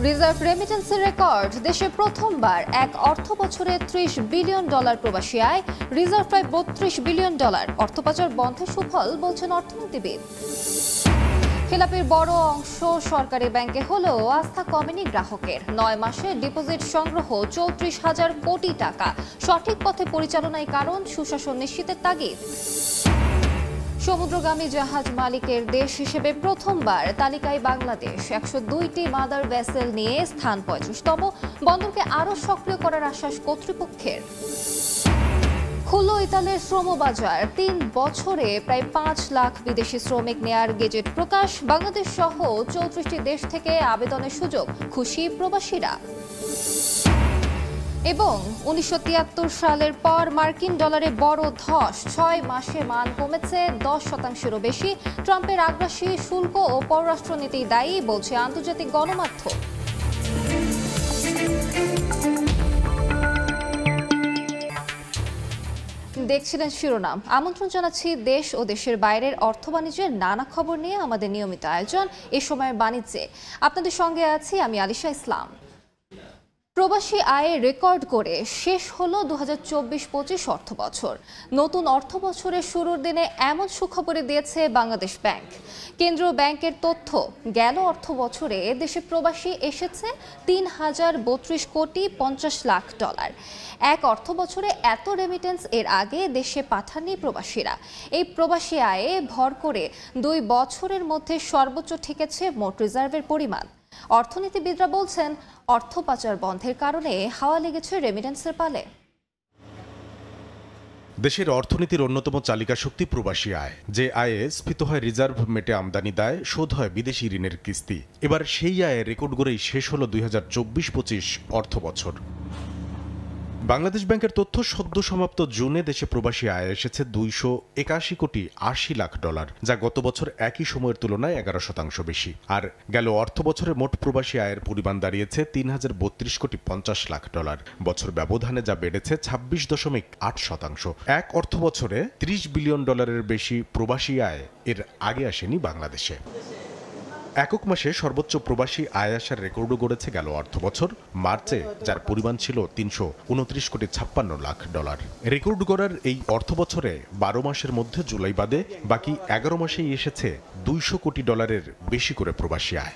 Reserve রেমিটেন্সের record, দেশে প্রথমবার এক অর্থ বছরে $30 বিলিয়ন প্রবাসী আয়, রিজার্ভ প্রায় $32 বিলিয়ন। অর্থপাচার বন্ধের সুফল বলছেন অর্থনীতিবিদ। খেলাপির বড় অংশ সরকারি ব্যাংকে হলেও আস্থা কমেনি গ্রাহকের। 9 মাসে ডিপোজিট সংগ্রহ 34,000 কোটি টাকা। সঠিক পথে পরিচালনায় কারণ, সুশাসন নিশ্চিতের তাগিদ। সমুদ্রগামী জাহাজ মালিকের দেশ হিসেবে প্রথমবার তালিকায় বাংলাদেশ। 102টি মাদার ভেসেল নিয়ে স্থান 35তম। বন্দরকে আরও সক্রিয় করার আশ্বাস কর্তৃপক্ষের। খুলল ইতালির শ্রমবাজার, 3 বছরে প্রায় 5 লাখ বিদেশি শ্রমিক নেয়ার গেজেট প্রকাশ। বাংলাদেশ সহ 34টি দেশ থেকে আবেদনের সুযোগ, খুশি প্রবাসীরা। এবং 1973 সালের পর মার্কিন ডলারে বড় ধস, 6 মাসে মান কমেছে 10%-এরও বেশি। ট্রাম্পের আগ্রাসী শুল্ক ও পররাষ্ট্রনীতি দায়ী বলছে আন্তর্জাতিক গণমাধ্যম। দেখছিলেন শিরোনাম। আমন্ত্রণ জানাচ্ছি দেশ ও দেশের বাইরের অর্থ বাণিজ্যের নানা খবর নিয়ে আমাদের নিয়মিত আয়োজন এ সময়ের বাণিজ্যে। আপনাদের সঙ্গে আছি আমি আলিশা ইসলাম। প্রবাসী আয়ে রেকর্ড করে শেষ হলো 2024-25 অর্থ বছর। নতুন অর্থ বছরের শুরুর দিনে এমন সুখবরই দিয়েছে বাংলাদেশ ব্যাংক। কেন্দ্রীয় ব্যাংকের তথ্য, গেল অর্থ বছরে দেশে প্রবাসী এসেছে $3,032 কোটি 50 লাখ। এক অর্থ বছরে এত রেমিটেন্স এর আগে দেশে পাঠাননি প্রবাসীরা। এই প্রবাসী আয়ে ভর করে 2 বছরের মধ্যে সর্বোচ্চ ঠেকেছে মোট রিজার্ভের পরিমাণ। অর্থনীতিবিদরা বলছেন, অর্থ পাচার বন্ধের কারণে হাওয়া লেগেছে রেমিটেন্সের পালে। দেশের অর্থনীতির অন্যতম চালিকা শক্তি প্রবাসী আয়। যে আয়ে স্ফীত হয় রিজার্ভ, মেটে আমদানি দায়, শোধ হয় বিদেশি ঋণের কিস্তি। এবার সেই আয়ে রেকর্ড গড়েই শেষ হলো 2024-25 অর্থ বছর। বাংলাদেশ ব্যাংকের তথ্য, সদ্য সমাপ্ত জুনে দেশে প্রবাসী আয় এসেছে $281 কোটি 80 লাখ, যা গত বছর একই সময়ের তুলনায় 11% বেশি। আর গেল অর্থ বছরে মোট প্রবাসী আয়ের পরিমাণ দাঁড়িয়েছে $3,032 কোটি 50 লাখ। বছর ব্যবধানে যা বেড়েছে 26.8%। এক অর্থ বছরে $30 বিলিয়ন বেশি প্রবাসী আয় এর আগে আসেনি বাংলাদেশে। একক মাসে সর্বোচ্চ প্রবাসী আয় আসার রেকর্ডও গড়েছে গেল অর্থ বছর মার্চে, যার পরিমাণ ছিল $329 কোটি 56 লাখ। রেকর্ড গড়ার এই অর্থ বছরে 12 মাসের মধ্যে জুলাই বাদে বাকি 11 মাসেই এসেছে $200 কোটি বেশি করে প্রবাসী আয়।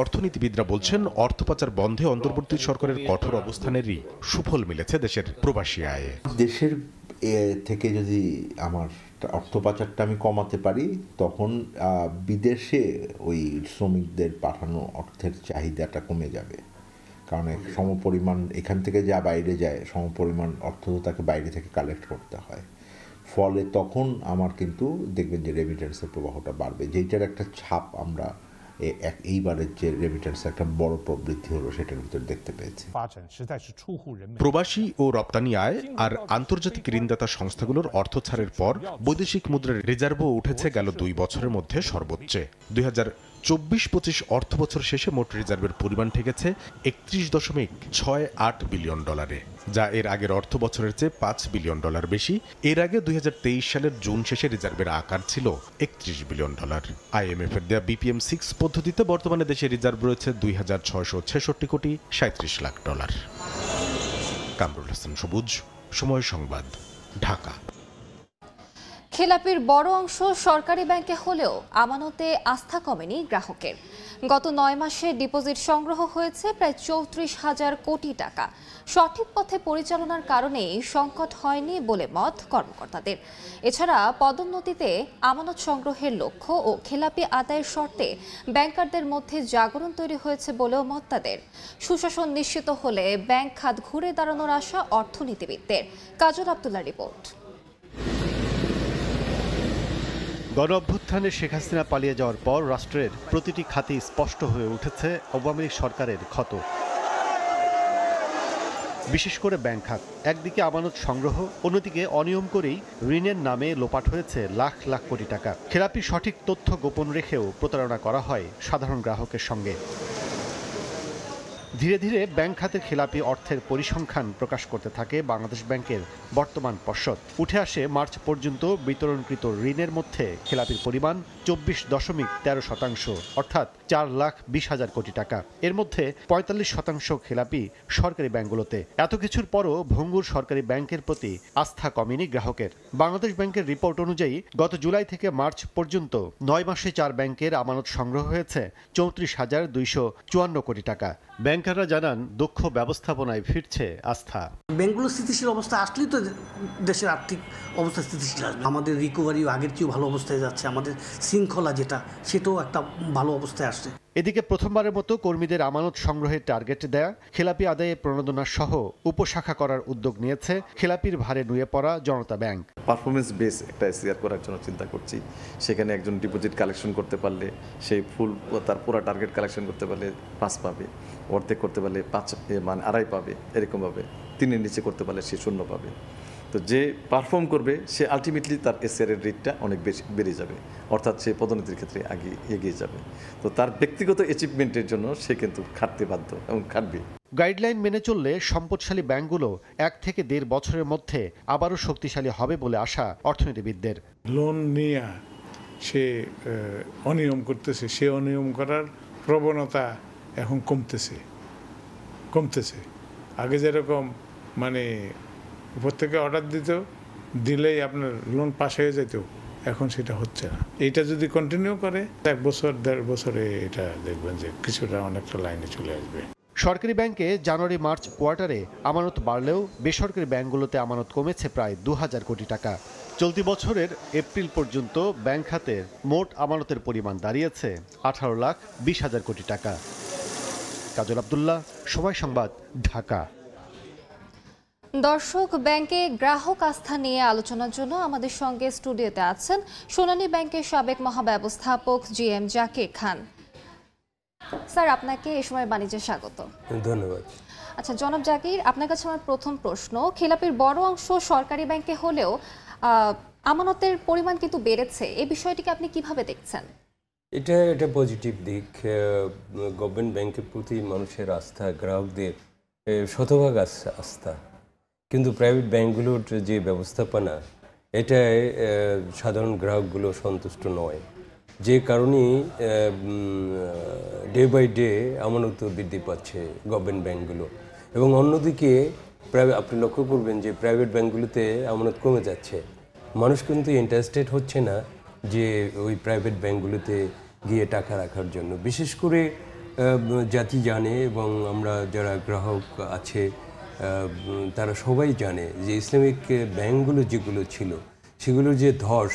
অর্থনীতিবিদরা বলছেন, অর্থ পাচার বন্ধে অন্তর্বর্তী সরকারের কঠোর অবস্থানেরই সুফল মিলেছে দেশের প্রবাসী আয়ে। দেশের থেকে যদি আমার অর্থ পাচারটা আমি কমাতে পারি, তখন বিদেশে ওই শ্রমিকদের পাঠানো অর্থের চাহিদাটা কমে যাবে। কারণ সমপরিমাণ এখান থেকে যা বাইরে যায়, সমপরিমাণ অর্থ তো তাকে বাইরে থেকে কালেক্ট করতে হয়। ফলে তখন আমার কিন্তু দেখবেন যে রেমিটেন্সের প্রবাহটা বাড়বে, যেটার একটা ছাপ আমরা এইবারের যে রেমিটেন্স একটা বড় প্রবৃদ্ধি হলো সেটার ভিতরে দেখতে পেয়েছি। প্রবাসী ও রপ্তানি আয় আর আন্তর্জাতিক ঋণদাতা সংস্থাগুলোর অর্থ ছাড়ের পর বৈদেশিক মুদ্রার রিজার্ভও উঠেছে গেল 2 বছরের মধ্যে সর্বোচ্চে। 2024-25 অর্থ বছর শেষে মোট রিজার্ভের পরিমাণ ঠেকেছে $31.68 বিলিয়ন, যা এর আগের অর্থ বছরের চেয়ে $5 বিলিয়ন বেশি। এর আগে 2023 সালের জুন শেষে রিজার্ভের আকার ছিল $31 বিলিয়ন। IMF এর দেয়া BPM-6 পদ্ধতিতে বর্তমানে দেশে রিজার্ভ রয়েছে $2,666 কোটি 37 লাখ। কামরুল হাসান সবুজ, সময় সংবাদ, ঢাকা। খেলাপির বড় অংশ সরকারি ব্যাংকে হলেও আমানতে আস্থা কমেনি গ্রাহকের। গত 9 মাসে ডিপোজিট সংগ্রহ হয়েছে প্রায় 34,000 কোটি টাকা। সঠিক পথে পরিচালনার কারণেই সংকট হয়নি বলে মত কর্মকর্তাদের। এছাড়া পদোন্নতিতে আমানত সংগ্রহের লক্ষ্য ও খেলাপি আদায়ের শর্তে ব্যাংকারদের মধ্যে জাগরণ তৈরি হয়েছে বলেও মত তাদের। সুশাসন নিশ্চিত হলে ব্যাংক খাত ঘুরে দাঁড়ানোর আশা অর্থনীতিবিদদের। কাজল আব্দুল্লাহ রিপোর্ট। গণঅভ্যুত্থানে শেখ হাসিনা পালিয়ে যাওয়ার পর রাষ্ট্রের প্রতিটি খাতেই স্পষ্ট হয়ে উঠেছে আওয়ামী লীগ সরকারের ক্ষত। বিশেষ করে ব্যাংক খাত, একদিকে আমানত সংগ্রহ, অন্যদিকে অনিয়ম করেই ঋণের নামে লোপাট হয়েছে লাখ লাখ কোটি টাকা। খেলাপি সঠিক তথ্য গোপন রেখেও প্রতারণা করা হয় সাধারণ গ্রাহকের সঙ্গে। ধীরে ধীরে ব্যাংক খাতের খেলাপি অর্থের পরিসংখ্যান প্রকাশ করতে থাকে বাংলাদেশ ব্যাংকের বর্তমান পর্ষদ। উঠে আসে মার্চ পর্যন্ত বিতরণকৃত ঋণের মধ্যে খেলাপির পরিমাণ 24.13%, অর্থাৎ 4,20,000 কোটি টাকা। এর মধ্যে 45% খেলাপি সরকারি ব্যাংকগুলোতে। এত কিছুর পরও ভঙ্গুর সরকারি ব্যাংকের প্রতি আস্থা কমেনি গ্রাহকের। বাংলাদেশ ব্যাংকের রিপোর্ট অনুযায়ী গত জুলাই থেকে মার্চ পর্যন্ত 9 মাসে 4 ব্যাংকের আমানত সংগ্রহ হয়েছে 34,254 কোটি টাকা। ব্যাংকাররা জানান দক্ষ ব্যবস্থাপনায় ফিরছে আস্থা। ব্যাংকগুলো স্থিতিশীল অবস্থা আসলেই তো দেশের আর্থিক অবস্থা স্থিতিশীল আসবে। আমাদের রিকভারিও আগের চেয়েও ভালো অবস্থায় যাচ্ছে, আমাদের শৃঙ্খলা যেটা সেটাও একটা ভালো অবস্থায় আসছে। এদিকে প্রথমবারের মতো কর্মীদের আমানত সংগ্রহের টার্গেট দেয়া, খেলাপি আদায়ে প্রণোদনা সহ উপশাখা করার উদ্যোগ নিয়েছে খেলাপির ভারে নুয়ে পড়া জনতা ব্যাংক। পারফরমেন্স বেস একটা এসিআর করার জন্য চিন্তা করছি। সেখানে একজন ডিপোজিট কালেকশন করতে পারলে সেই ফুল তার পুরো টার্গেট কালেকশন করতে পারলে 5 পাবে, অর্ধেক করতে পারলে 5 মানে 2.5 পাবে, এরকমভাবে 3-এর নিচে করতে পারলে সে 0 পাবে। তো যে পারফর্ম করবে সে আলটিমেটলি তার এসিআরের রেটটা অনেক বেশি বেড়ে যাবে, অর্থাৎ সে পদোন্নতির ক্ষেত্রে আগে এগিয়ে যাবে। তো তার ব্যক্তিগত অ্যাচিভমেন্টের জন্য সে কিন্তু খাটতে বাধ্য এবং খাটবে। গাইডলাইন মেনে চললে সম্পদশালী ব্যাংকগুলো 1 থেকে 1.5 বছরের মধ্যে আবারও শক্তিশালী হবে বলে আশা অর্থনীতিবিদদের। লোন নিয়ে সে অনিয়ম করতেছে, সে অনিয়ম করার প্রবণতা এখন কমতেছে। আগে যেরকম মানে উপর থেকে অর্ডার দিলেই আপনার লোন পাস হয়ে যেত, এখন সেটা হচ্ছে না। এইটা যদি কন্টিনিউ করে 1 বছর 1.5 বছরে এটা দেখবেন যে কিছুটা অনেকটা লাইনে চলে আসবে। সরকারি ব্যাংকে জানুয়ারি মার্চ কোয়ার্টারে আমানত বাড়লেও বেসরকারি ব্যাংকগুলোতে আমানত কমেছে প্রায় 2,000 কোটি টাকা। চলতি বছরের এপ্রিল পর্যন্ত ব্যাংক খাতের মোট আমানতের পরিমাণ দাঁড়িয়েছে 18,20,000 কোটি টাকা। কাজল আব্দুল্লাহ, সময় সংবাদ, ঢাকা। দর্শক, ব্যাংকে গ্রাহক আস্থা নিয়ে আলোচনার জন্য আমাদের সঙ্গে স্টুডিওতে আছেন সোনালী ব্যাংকের সাবেক মহাব্যবস্থাপক GM জাকির খান। স্যার, আপনাকে এই সময় বাণিজ্যে স্বাগত। ধন্যবাদ। আচ্ছা জনাব জাকির, আপনার কাছে আমার প্রথম প্রশ্ন, খেলাপির বড় অংশ সরকারি ব্যাংকে হলেও আমানতের পরিমাণ কিন্তু বেড়েছে, এই বিষয়টিকে আপনি কিভাবে দেখছেন? এটা পজিটিভ দিক। গভর্নমেন্ট ব্যাংকের প্রতি মানুষের আস্থা, গ্রাহকদের শতভাগ আস্থা, কিন্তু প্রাইভেট ব্যাংকগুলোর যে ব্যবস্থাপনা, এটায় সাধারণ গ্রাহকগুলো সন্তুষ্ট নয়, যে কারণেই ডে বাই ডে আমানত বৃদ্ধি পাচ্ছে গভর্নমেন্ট ব্যাংকগুলো। এবং অন্যদিকে আপনি লক্ষ্য করবেন যে প্রাইভেট ব্যাংকগুলোতে আমানত কমে যাচ্ছে। মানুষ কিন্তু ইন্টারেস্টেড হচ্ছে না যে ওই প্রাইভেট ব্যাংকগুলোতে গিয়ে টাকা রাখার জন্য। বিশেষ করে জাতি জানে এবং আমরা যারা গ্রাহক আছে তারা সবাই জানে যে ইসলামিক ব্যাংকগুলো যেগুলো ছিল সেগুলোর যে ধস,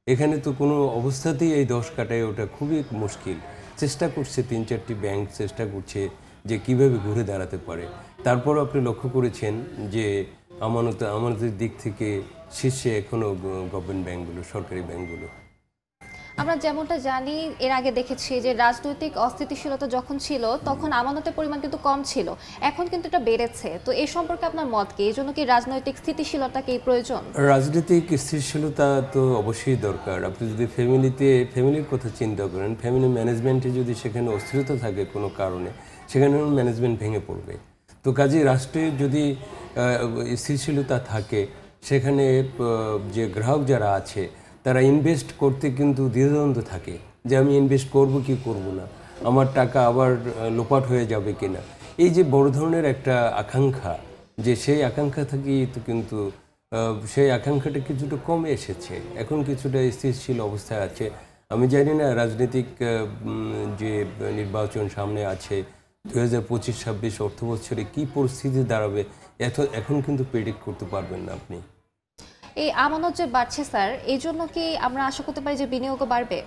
এখানে তো কোনো অবস্থাতেই এই ধস কাটায় ওটা খুবই মুশকিল। চেষ্টা করছে 3-4টি ব্যাংক চেষ্টা করছে যে কিভাবে ঘুরে দাঁড়াতে পারে। তারপর আপনি লক্ষ্য করেছেন যে আমানতের দিক থেকে শীর্ষে এখনও গভর্নমেন্ট ব্যাংকগুলো, সরকারি ব্যাংকগুলো। আমরা যেমনটা জানি, এর আগে দেখেছি যে রাজনৈতিক অস্থিতিশীলতা যখন ছিল তখন আমানতের পরিমাণ কিন্তু কম ছিল, এখন কিন্তু এটা বেড়েছে। তো এই সম্পর্কে আপনার মত কি? এই জন্য কি রাজনৈতিক স্থিতিশীলতা কি প্রয়োজন? রাজনৈতিক স্থিতিশীলতা তো অবশ্যই দরকার। আপনি যদি ফ্যামিলির কথা চিন্তা করেন, ফ্যামিলি ম্যানেজমেন্টে যদি সেখানে অস্থিরতা থাকে কোনো কারণে, সেখানে ম্যানেজমেন্ট ভেঙে পড়বে। তো কাজেই রাষ্ট্রে যদি স্থিতিশীলতা থাকে, সেখানে যে গ্রাহক যারা আছে তারা ইনভেস্ট করতে কিন্তু দ্বিধাদ্বন্দ্ব থাকে যে আমি ইনভেস্ট করব কি করব না, আমার টাকা আবার লোপাট হয়ে যাবে কিনা। এই যে বড় ধরনের একটা আকাঙ্ক্ষা, যে সেই আকাঙ্ক্ষা থেকেই তো কিন্তু সেই আকাঙ্ক্ষাটা কিছুটা কমে এসেছে, এখন কিছুটা স্থিতিশীল অবস্থায় আছে। আমি জানি না রাজনৈতিক যে নির্বাচন সামনে আছে 2025-26 অর্থ বছরে কী পরিস্থিতি দাঁড়াবে, এখন কিন্তু প্রেডিক্ট করতে পারবেন না আপনি। এই আমানত যে বাড়ছে স্যার, এই জন্য কি আমরা আশা করতে পারি যে বিনিয়োগও বাড়বে?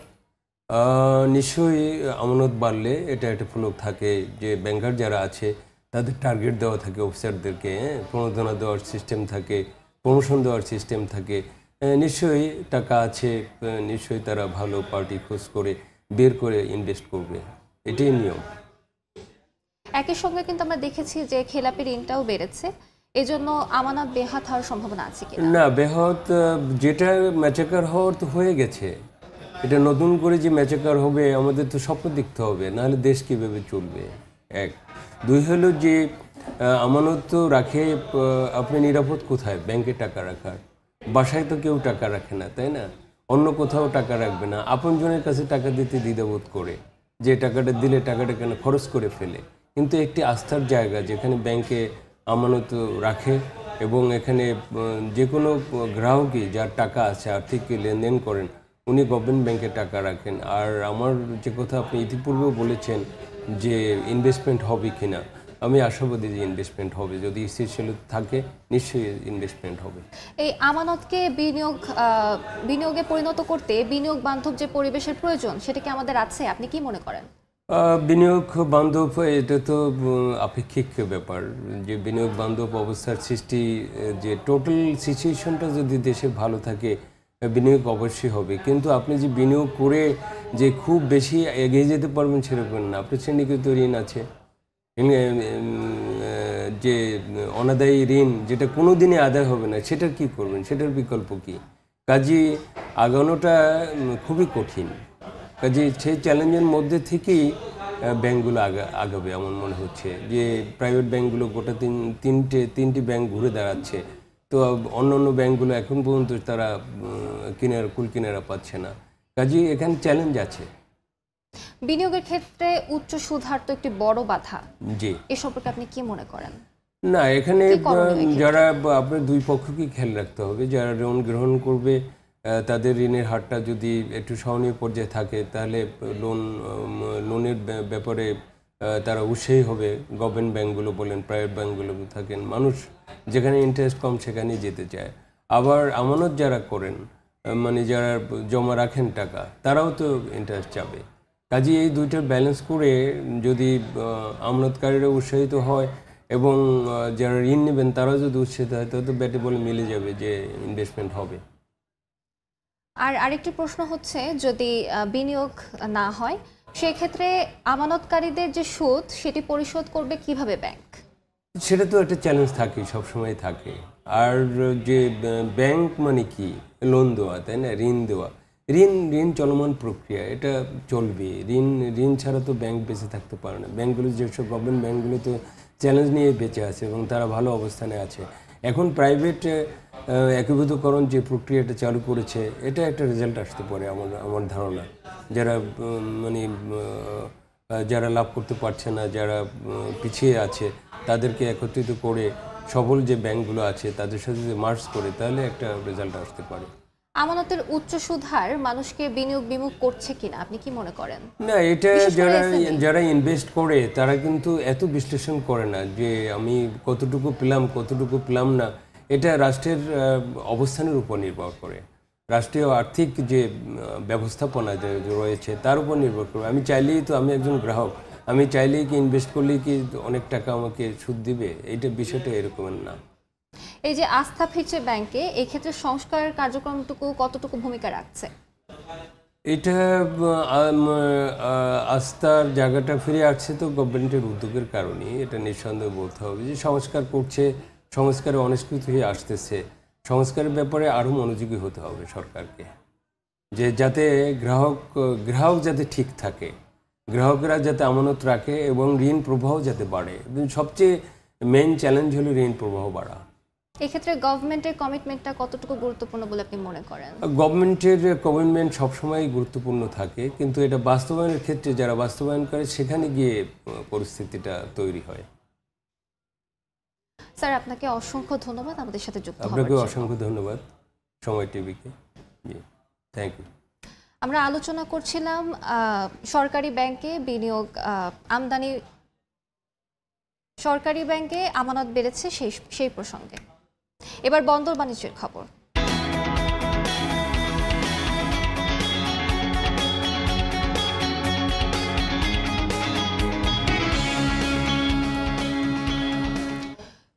নিশ্চয়ই আমানত বাড়লে এটা একটা ফলক থাকে যে ব্যাংকার যারা আছে তাদের টার্গেট দেওয়া থাকে অফিসারদেরকে, প্রণোদনা দেওয়ার সিস্টেম থাকে, প্রমোশন দেওয়ার সিস্টেম থাকে। নিশ্চয়ই টাকা আছে, নিশ্চয়ই তারা ভালো পার্টি খোঁজ করে বের করে ইনভেস্ট করবে, এটাই নিয়ম। একই সঙ্গে কিন্তু আমরা দেখেছি যে খেলাপি ঋণটাও বেড়েছে, এজন্য আমানত বেহাত হওয়ার সম্ভাবনা আছে কি না? বেহাত যেটা ম্যাচাকার হওয়ার তো হয়ে গেছে, এটা নতুন করে যে ম্যাচাকার হবে আমাদের তো স্বপ্ন দেখতে হবে, নাহলে দেশ কীভাবে চলবে। এক। দুই হলো যে আমানত তো রাখে, আপনি নিরাপদ কোথায়? ব্যাংকে টাকা রাখার। বাসায় তো কেউ টাকা রাখে না, তাই না? অন্য কোথাও টাকা রাখবে না, আপনজনের কাছে টাকা দিতে দ্বিধাবোধ করে, যে টাকাটা দিলে টাকাটা কেন খরচ করে ফেলে। কিন্তু একটি আস্থার জায়গা যেখানে ব্যাংকে আমানত রাখে এবং এখানে যে কোনো গ্রাহকই যার টাকা আছে, আর্থিক লেনদেন করেন, উনি গভর্নমেন্ট ব্যাংকে টাকা রাখেন। আর আমার যে কথা আপনি ইতিপূর্বেও বলেছেন যে ইনভেস্টমেন্ট হবে কিনা, আমি আশাবাদী যে ইনভেস্টমেন্ট হবে। যদি স্থিতিশীলতা থাকে নিশ্চয়ই ইনভেস্টমেন্ট হবে। এই আমানতকে বিনিয়োগে পরিণত করতে বিনিয়োগ বান্ধব যে পরিবেশের প্রয়োজন, সেটা কি আমাদের আছে? আপনি কি মনে করেন? বিনিয়োগ বান্ধব এটা তো আপেক্ষিক ব্যাপার। যে বিনিয়োগ বান্ধব অবস্থার সৃষ্টি, যে টোটাল সিচুয়েশনটা যদি দেশে ভালো থাকে, বিনিয়োগ অবশ্যই হবে। কিন্তু আপনি যে বিনিয়োগ করে যে খুব বেশি এগিয়ে যেতে পারবেন সেরকম না। আপনার শ্রেণীকৃত ঋণ আছে, যে অনাদায়ী ঋণ যেটা কোনো দিনে আদায় হবে না, সেটার কি করবেন? সেটার বিকল্প কি? কাজেই আগানোটা খুবই কঠিন। কাজে সেই চ্যালেঞ্জের মধ্যে থেকেই ব্যাংকগুলো আগাবে এমন মনে হচ্ছে। যে প্রাইভেট ব্যাংকগুলো গোটা তিনটি ব্যাংক ঘুরে দাঁড়াচ্ছে, তো অন্য ব্যাংকগুলো এখন পর্যন্ত তারা কুল কিনারা পাচ্ছে না। কাজেই এখানে চ্যালেঞ্জ আছে। বিনিয়োগের ক্ষেত্রে উচ্চ সুদ হার তো একটি বড় বাধা। জি, এ সম্পর্কে আপনি কি মনে করেন? না, এখানে যারা আপনার দুই পক্ষকেই খেয়াল রাখতে হবে। যারা ঋণ গ্রহণ করবে তাদের ঋণের হারটা যদি একটু সহনীয় পর্যায়ে থাকে, তাহলে লোনের ব্যাপারে তারা উৎসাহী হবে। গভর্নমেন্ট ব্যাংকগুলো বলেন, প্রাইভেট ব্যাংকগুলো থাকেন, মানুষ যেখানে ইন্টারেস্ট কম সেখানেই যেতে চায়। আবার আমানত যারা করেন, মানে যারা জমা রাখেন টাকা, তারাও তো ইন্টারেস্ট চাবে। কাজে এই দুইটার ব্যালেন্স করে যদি আমানতকারীরা উৎসাহিত হয় এবং যারা ঋণ নেবেন তারাও যদি উৎসাহিত হয়, তাহলে তো ব্যাটে বলে মিলে যাবে যে ইনভেস্টমেন্ট হবে। আর আরেকটি প্রশ্ন হচ্ছে, যদি বিনিয়োগ না হয়, সেক্ষেত্রে আমানতকারীদের যে সুদ, সেটি পরিশোধ করবে কিভাবে ব্যাংক? সেটা তো একটা চ্যালেঞ্জ থাকে, সবসময় থাকে। আর যে ব্যাংক মানে কি? লোন দেওয়া, তাই না? ঋণ দেওয়া। ঋণ চলমান প্রক্রিয়া, এটা চলবে। ঋণ ছাড়া তো ব্যাংক বেঁচে থাকতে পারে না। ব্যাংকগুলো, যেসব গভর্নমেন্ট ব্যাংকগুলো তো চ্যালেঞ্জ নিয়ে বেঁচে আছে এবং তারা ভালো অবস্থানে আছে। এখন প্রাইভেট একীভূতকরণ যে প্রক্রিয়াটা চালু করেছে, এটা একটা রেজাল্ট আসতে পারে আমার ধারণা। যারা যারা লাভ করতে পারছে না, যারা পিছিয়ে আছে, তাদেরকে একত্রিত করে সবল যে ব্যাংকগুলো আছে তাদের সাথে যদি মার্জ করে, তাহলে একটা রেজাল্ট আসতে পারে। আমানতের উচ্চ সুদ হার মানুষকে বিনিয়োগ বিমুখ করছে কিনা আপনি কি মনে করেন? না, এটা যারা ইনভেস্ট করে তারা কিন্তু এত বিশ্লেষণ করে না যে আমি কতটুকু পেলাম না। এটা রাষ্ট্রের অবস্থানের উপর নির্ভর করে, রাষ্ট্রীয় আর্থিক যে ব্যবস্থাপনা যে রয়েছে তার উপর নির্ভর করে। আমি চাইলেই তো, আমি একজন গ্রাহক, আমি চাইলেই কি ইনভেস্ট করলেই কি অনেক টাকা আমাকে সুদ দিবে? এইটা বিষয়টা এরকমের না। এই যে আস্থা ফিরছে ব্যাংকে, এই ক্ষেত্রে সংস্কারের কার্যক্রমটুকু কতটুকু ভূমিকা রাখছে? এটা আস্থার জায়গাটা ফিরে আসছে তো গভর্নমেন্টের উদ্যোগের কারণেই। এটা নিঃসন্দেহে বলতে হবে যে সংস্কার করছে, সংস্কারে অনিষ্কৃত হয়ে আসতেছে। সংস্কারের ব্যাপারে আরও মনোযোগী হতে হবে সরকারকে, যে যাতে গ্রাহক যাতে ঠিক থাকে, গ্রাহকরা যাতে আমানত রাখে এবং ঋণ প্রবাহ যাতে বাড়ে। সবচেয়ে মেইন চ্যালেঞ্জ হলো ঋণ প্রবাহ বাড়া। এক্ষেত্রে গভর্নমেন্টের কমিটমেন্টটা কতটুকু গুরুত্বপূর্ণ বলে আপনি মনে করেন? গভর্নমেন্টের কমিটমেন্ট সবসময় গুরুত্বপূর্ণ থাকে, কিন্তু এটা বাস্তবায়নের ক্ষেত্রে যারা বাস্তবায়ন করে সেখানে গিয়ে পরিস্থিতিটা তৈরি হয়। স্যার, আপনাকে অসংখ্য ধন্যবাদ আমাদের সাথে যুক্ত হওয়ার জন্য। আপনাকে অসংখ্য ধন্যবাদ সময় টিভিকে। জি, থ্যাংক ইউ। আমরা আলোচনা করছিলাম সরকারি ব্যাংকে বিনিয়োগ সরকারি ব্যাংকে আমানত বেড়েছে সেই প্রসঙ্গে। এবার বন্দর বাণিজ্যের খবর।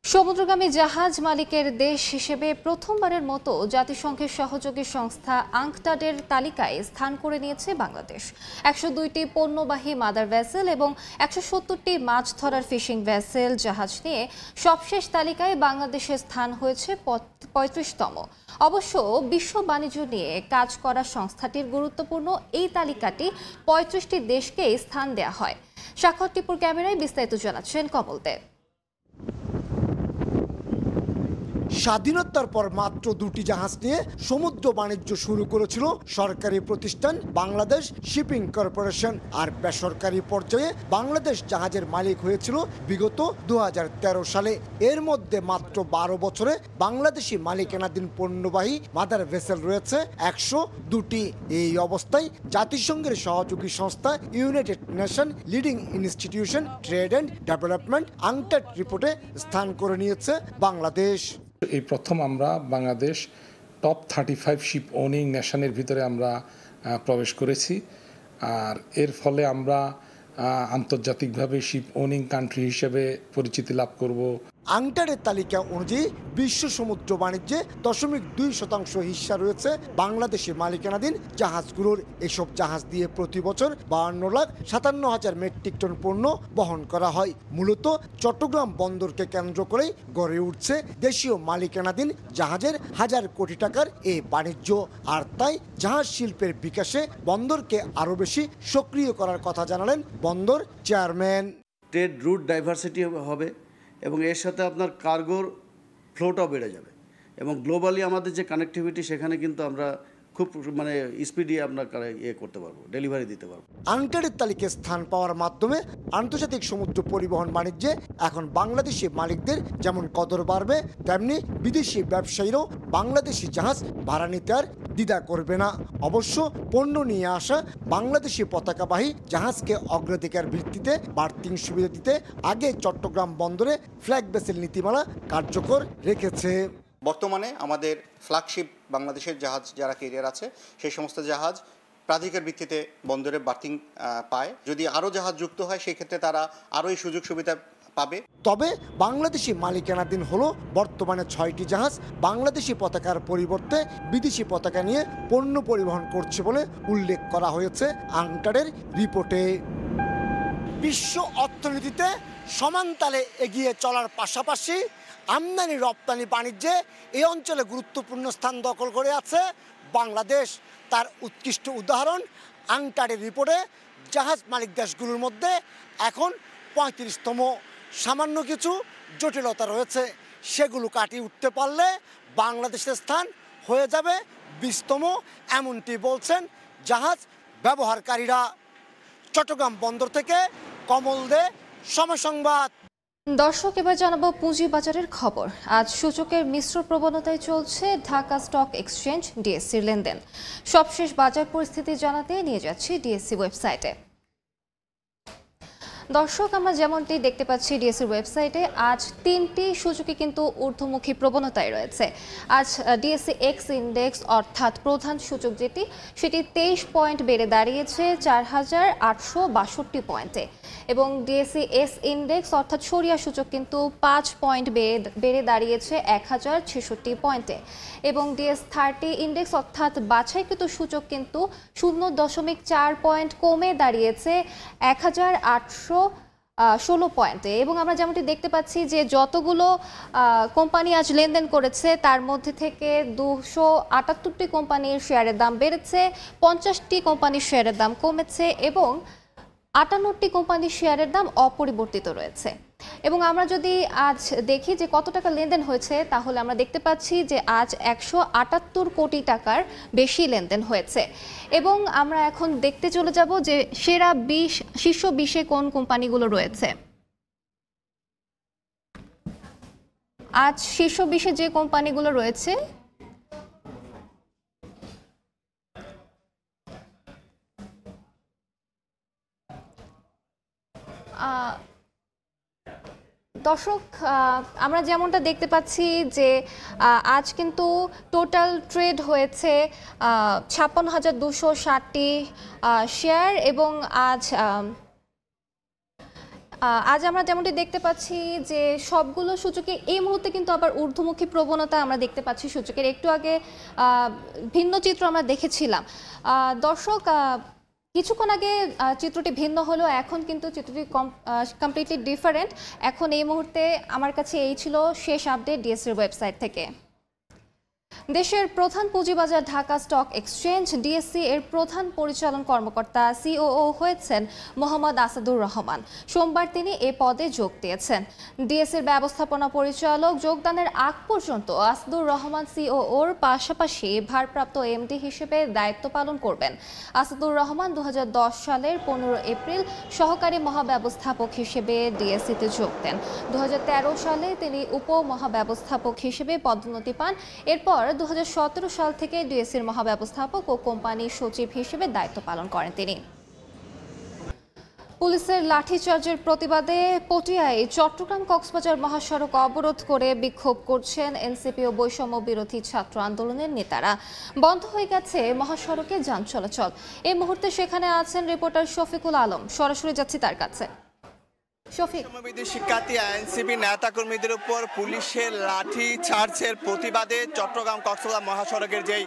সমুদ্রগামী জাহাজ মালিকের দেশ হিসেবে প্রথমবারের মতো জাতিসংঘের সহযোগী সংস্থা আঙ্কটাডের তালিকায় স্থান করে নিয়েছে বাংলাদেশ। 102টি পণ্যবাহী মাদার ভেসেল এবং 170টি মাছ ধরার ফিশিং ভেসেল জাহাজ নিয়ে সবশেষ তালিকায় বাংলাদেশের স্থান হয়েছে 35তম। অবশ্য বিশ্ব বাণিজ্য নিয়ে কাজ করা সংস্থাটির গুরুত্বপূর্ণ এই তালিকাটি 35টি দেশকে স্থান দেওয়া হয়। স্বাক্ষর টিপুর ক্যামেরায় বিস্তারিত জানাচ্ছেন কমল দেব। স্বাধীনতার পর মাত্র 2টি জাহাজ নিয়ে সমুদ্র বাণিজ্য শুরু করেছিল সরকারি প্রতিষ্ঠান বাংলাদেশ শিপিং কর্পোরেশন, আর বেসরকারি পর্যায়ে বাংলাদেশ জাহাজের মালিক হয়েছিল বিগত 2013 সালে। এর মধ্যে মাত্র 12 বছরে বাংলাদেশি মালিকানাধীন পণ্যবাহী মাদার ভেসেল রয়েছে 102টি। এই অবস্থায় জাতিসংঘের সহযোগী সংস্থা United Nation leading institution trade and development UNCTAD রিপোর্টে স্থান করে নিয়েছে বাংলাদেশ। এই প্রথম আমরা বাংলাদেশ টপ 35 শিপ ওনিং নেশনের ভিতরে আমরা প্রবেশ করেছি, আর এর ফলে আমরা আন্তর্জাতিকভাবে শিপ ওনিং কান্ট্রি হিসেবে পরিচিতি লাভ করব। আংটারের তালিকা অনুযায়ী বিশ্ব সমুদ্র বাণিজ্যে 0.2% হিস্সা রয়েছে বাংলাদেশের মালিকানাধীন জাহাজগুলোর। এসব জাহাজ দিয়ে প্রতি বছর 52,57,000 মেট্রিক টন পণ্য বহন করা হয়। মূলত চট্টগ্রাম বন্দরকে কেন্দ্র করেই গড়ে উঠছে দেশীয় মালিকানাধীন জাহাজের হাজার কোটি টাকার এই বাণিজ্য, আর তাই জাহাজ শিল্পের বিকাশে বন্দরকে আরও বেশি সক্রিয় করার কথা জানালেন বন্দর চেয়ারম্যান। ট্রেড রুট ডাইভার্সিটি হবে এবং এর সাথে আপনার কার্গোর ফ্লোটাও বেড়ে যাবে এবং গ্লোবালি আমাদের যে কানেক্টিভিটি সেখানে কিন্তু আমরা খুব স্পিডি আপনার করতে পারবো, ডেলিভারি দিতে পারবো। আংটারের তালিকায় স্থান পাওয়ার মাধ্যমে আন্তর্জাতিক সমুদ্র পরিবহন বাণিজ্যে এখন বাংলাদেশি মালিকদের যেমন কদর বাড়বে, তেমনি বিদেশি ব্যবসায়ীরাও বাংলাদেশি জাহাজ ভাড়া নিতে আর দ্বিধা করবে না। অবশ্য পণ্য নিয়ে আসা বাংলাদেশি পতাকাবাহী জাহাজকে অগ্রাধিকার ভিত্তিতে বার্থিং সুবিধা দিতে আগে চট্টগ্রাম বন্দরে ফ্ল্যাগ ভেসেল নীতিমালা কার্যকর রেখেছে। বর্তমানে আমাদের ফ্ল্যাগশিপ বাংলাদেশের জাহাজ যারা ক্যারিয়ার আছে সেই সমস্ত জাহাজ প্রাধিকার ভিত্তিতে বন্দরে বার্থিং পায়। যদি আরও জাহাজ যুক্ত হয় সেই ক্ষেত্রে তারা আরও এই সুযোগ সুবিধা পাবে। তবে বাংলাদেশি মালিকানাধীন হলো বর্তমানে 6টি জাহাজ বাংলাদেশি পতাকার পরিবর্তে বিদেশি পতাকা নিয়ে পণ্য পরিবহন করছে বলে উল্লেখ করা হয়েছে আংটারের রিপোর্টে। বিশ্ব অর্থনীতিতে সমান তালে এগিয়ে চলার পাশাপাশি আমদানি রপ্তানি বাণিজ্যে এই অঞ্চলে গুরুত্বপূর্ণ স্থান দখল করে আছে বাংলাদেশ। তার উৎকৃষ্ট উদাহরণ আংটারের রিপোর্টে জাহাজ মালিক দেশগুলোর মধ্যে এখন 35তম। সামান্য কিছু জটিলতা রয়েছে, সেগুলো কাটিয়ে উঠতে পারলে বাংলাদেশের স্থান হয়ে যাবে 20তম, এমনটি বলছেন জাহাজ ব্যবহারকারীরা। চট্টগ্রাম বন্দর থেকে কমল দে, সময় সংবাদ। দর্শক, এবার জানাবো পুঁজিবাজারের খবর। আজ সূচকের মিশ্র প্রবণতায় চলছে ঢাকা স্টক এক্সচেঞ্জ ডিএসসির লেনদেন। সবশেষ বাজার পরিস্থিতি জানাতে নিয়ে যাচ্ছি ডিএসসি ওয়েবসাইটে। দর্শক, আমরা যেমনটি দেখতে পাচ্ছি ডিএসসির ওয়েবসাইটে আজ 3টি সূচকে কিন্তু ঊর্ধ্বমুখী প্রবণতায় রয়েছে। আজ ডিএসসি এক্স ইন্ডেক্স অর্থাৎ প্রধান সূচক সেটি 23 পয়েন্ট বেড়ে দাঁড়িয়েছে 4,862 পয়েন্টে, এবং ডিএসসি এস ইন্ডেক্স অর্থাৎ সরিয়া সূচক কিন্তু 5 পয়েন্ট বেড়ে দাঁড়িয়েছে 1066 পয়েন্টে, এবং ডিএস 30 ইন্ডেক্স অর্থাৎ বাছাইকৃত সূচক কিন্তু 0.4 পয়েন্ট কমে দাঁড়িয়েছে 1816 পয়েন্টে। এবং আমরা যেমনটি দেখতে পাচ্ছি যে যতগুলো কোম্পানি আজ লেনদেন করেছে তার মধ্যে থেকে 278টি কোম্পানির শেয়ারের দাম বেড়েছে, 50টি কোম্পানির শেয়ারের দাম কমেছে এবং 58টি কোম্পানির শেয়ারের দাম অপরিবর্তিত রয়েছে। এবং আমরা যদি আজ দেখি যে কত টাকা লেনদেন হয়েছে, তাহলে আমরা দেখতে পাচ্ছি যে আজ 178 কোটি টাকার বেশি লেনদেন হয়েছে। এবং আমরা এখন দেখতে চলে যাব যে সেরা 20 শীর্ষ 20-এ কোন কোম্পানিগুলো রয়েছে। আজ শীর্ষ 20-এ যে কোম্পানিগুলো রয়েছে দর্শক, আমরা যেমনটা দেখতে পাচ্ছি যে আজ কিন্তু টোটাল ট্রেড হয়েছে 56,260টি শেয়ার, এবং আজ আমরা যেমনটি দেখতে পাচ্ছি যে সবগুলো সূচকে এই মুহূর্তে কিন্তু আবার ঊর্ধ্বমুখী প্রবণতা আমরা দেখতে পাচ্ছি সূচকের। একটু আগে ভিন্ন চিত্র আমরা দেখেছিলাম। দর্শক, কিছুক্ষণ আগে চিত্রটি ভিন্ন হলো, এখন কিন্তু চিত্রটি কমপ্লিটলি ডিফারেন্ট। এখন এই মুহূর্তে আমার কাছে এই ছিল শেষ আপডেট ডিএসসির ওয়েবসাইট থেকে। দেশের প্রধান পুঁজিবাজার ঢাকা স্টক এক্সচেঞ্জ ডিএসসি এর প্রধান পরিচালন কর্মকর্তা সিওও হয়েছেন মোহাম্মদ আসাদুর রহমান। সোমবার তিনি এ পদে যোগ দিয়েছেন। ডিএসসির ব্যবস্থাপনা পরিচালক যোগদানের আগ পর্যন্ত আসাদুর রহমান সিওওর পাশাপাশি ভারপ্রাপ্ত এমডি হিসেবে দায়িত্ব পালন করবেন। আসাদুর রহমান 2010 সালের 15 এপ্রিল সহকারী মহাব্যবস্থাপক হিসেবে ডিএসসিতে যোগ দেন। 2013 সালে তিনি উপমহাব্যবস্থাপক হিসেবে পদোন্নতি পান। এরপর 2017 সাল থেকে ডিএসসির মহাব্যবস্থাপক ও কোম্পানি সচিব হিসেবে দায়িত্ব পালন করেন তিনি। পুলিশের লাঠিচার্জের প্রতিবাদে পটিয়ায় চট্টগ্রাম কক্সবাজার মহাসড়ক অবরোধ করে বিক্ষোভ করছেন এনসিপি ও বৈষম্য বিরোধী ছাত্র আন্দোলনের নেতারা। বন্ধ হয়ে গেছে মহাসড়কে যান চলাচল। এই মুহূর্তে সেখানে আছেন রিপোর্টার শফিকুল আলম, সরাসরি যাচ্ছি তার কাছে। শিক্ষার্থী এনসিপি নেতাকর্মীদের উপর পুলিশের লাঠি চার্জের প্রতিবাদে চট্টগ্রাম কক্সবাজার মহাসড়কের যেই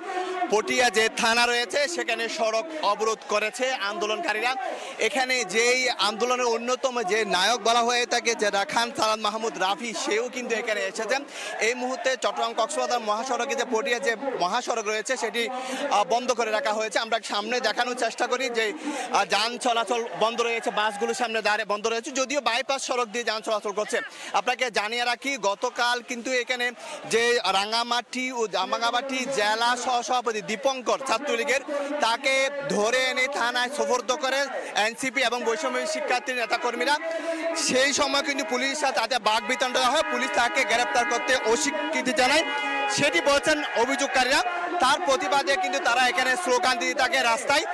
পটিয়া যে থানা রয়েছে সেখানে সড়ক অবরোধ করেছে আন্দোলনকারীরা। এখানে যেই আন্দোলনের অন্যতম যে নায়ক বলা হয়ে থাকে যে খান সালাদ মাহমুদ রাফি, সেও কিন্তু এখানে এসেছেন। এই মুহূর্তে চট্টগ্রাম কক্সবাজার মহাসড়কে যে পটিয়া যে মহাসড়ক রয়েছে সেটি বন্ধ করে রাখা হয়েছে। আমরা সামনে দেখানোর চেষ্টা করি যে যান চলাচল বন্ধ রয়েছে, বাসগুলো সামনে দাঁড়িয়ে বন্ধ রয়েছে, যদিও বাইপাস সড়ক দিয়ে যান চলাচল করছে। আপনাকে জানিয়ে রাখি, গতকাল কিন্তু এখানে যে রাঙ্গামাটি ও জামাগাবাটি জেলা সহসভাপতি দীপঙ্কর ছাত্রলীগের, তাকে ধরে এনে থানায় সোপর্দ করে এনসিপি এবং বৈষম্য শিক্ষার্থী নেতাকর্মীরা। সেই সময় কিন্তু পুলিশের সাথে তাদের বাক বিতণ্ডা হয়, পুলিশ তাকে গ্রেপ্তার করতে অস্বীকৃতি জানায়, সেটি বলছেন অভিযোগকারীরা। তার প্রতিবাদে কিন্তু তারা এখানে স্লোগান দিয়ে থাকে রাস্তায়।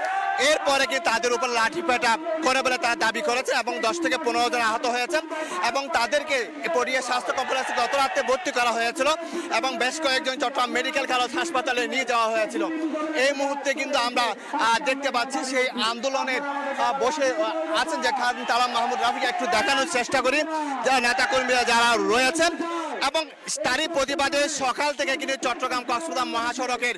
এরপরে কি তাদের উপর লাঠিপেটা করে বলে তারা দাবি করেছেন এবং 10 থেকে 15 জন আহত হয়েছেন এবং তাদেরকে পটিয়া স্বাস্থ্য কমপ্লেক্সে গত রাতে ভর্তি করা হয়েছিল এবং বেশ কয়েকজন চট্টগ্রাম মেডিকেল কলেজ হাসপাতালে নিয়ে যাওয়া হয়েছিল। এই মুহূর্তে কিন্তু আমরা দেখতে পাচ্ছি সেই আন্দোলনের বসে আছেন যে খান সালাদ মাহমুদ রাফিকে একটু দেখানোর চেষ্টা করি যারা নেতাকর্মীরা যারা রয়েছেন। এবং তারই প্রতিবাদে সকাল থেকে কিন্তু চট্টগ্রাম কক্সবাজার মহাসড়কের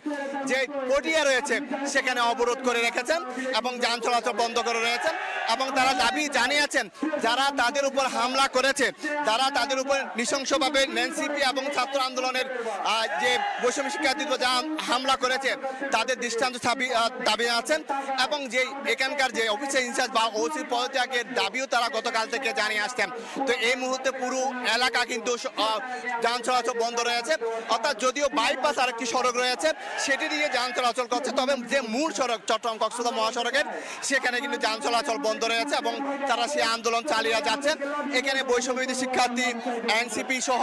যে পটিয়া রয়েছে সেখানে অবরোধ করে রেখেছেন এবং যান চলাচল বন্ধ করে রয়েছেন এবং তারা দাবি জানিয়েছেন যারা তাদের উপর হামলা করেছে, যারা তাদের উপর নৃশংসভাবে এনসিপি এবং ছাত্র আন্দোলনের যে বৈষম্য শিক্ষার্থীদের যা হামলা করেছে তাদের দৃষ্টান্ত দাবি আছেন এবং যে এখানকার যে অফিসের ইনচার্জ বা ওসির পদত্যাগের দাবিও তারা গতকাল থেকে জানিয়ে আসছেন। তো এই মুহূর্তে পুরো এলাকা কিন্তু যান চলাচল বন্ধ রয়েছে, অর্থাৎ যদিও বাইপাস আরেকটি সড়ক রয়েছে সেটি দিয়ে যান চলাচল করছে, তবে যে মূল সড়ক চট্টগ্রাম কক্সবাজার মহাসড়কের সেখানে কিন্তু যান চলাচল বন্ধ রয়েছে এবং তারা সেই আন্দোলন চালিয়ে যাচ্ছেন। এখানে বৈষম্যবিরোধী শিক্ষার্থী, এনসিপি সহ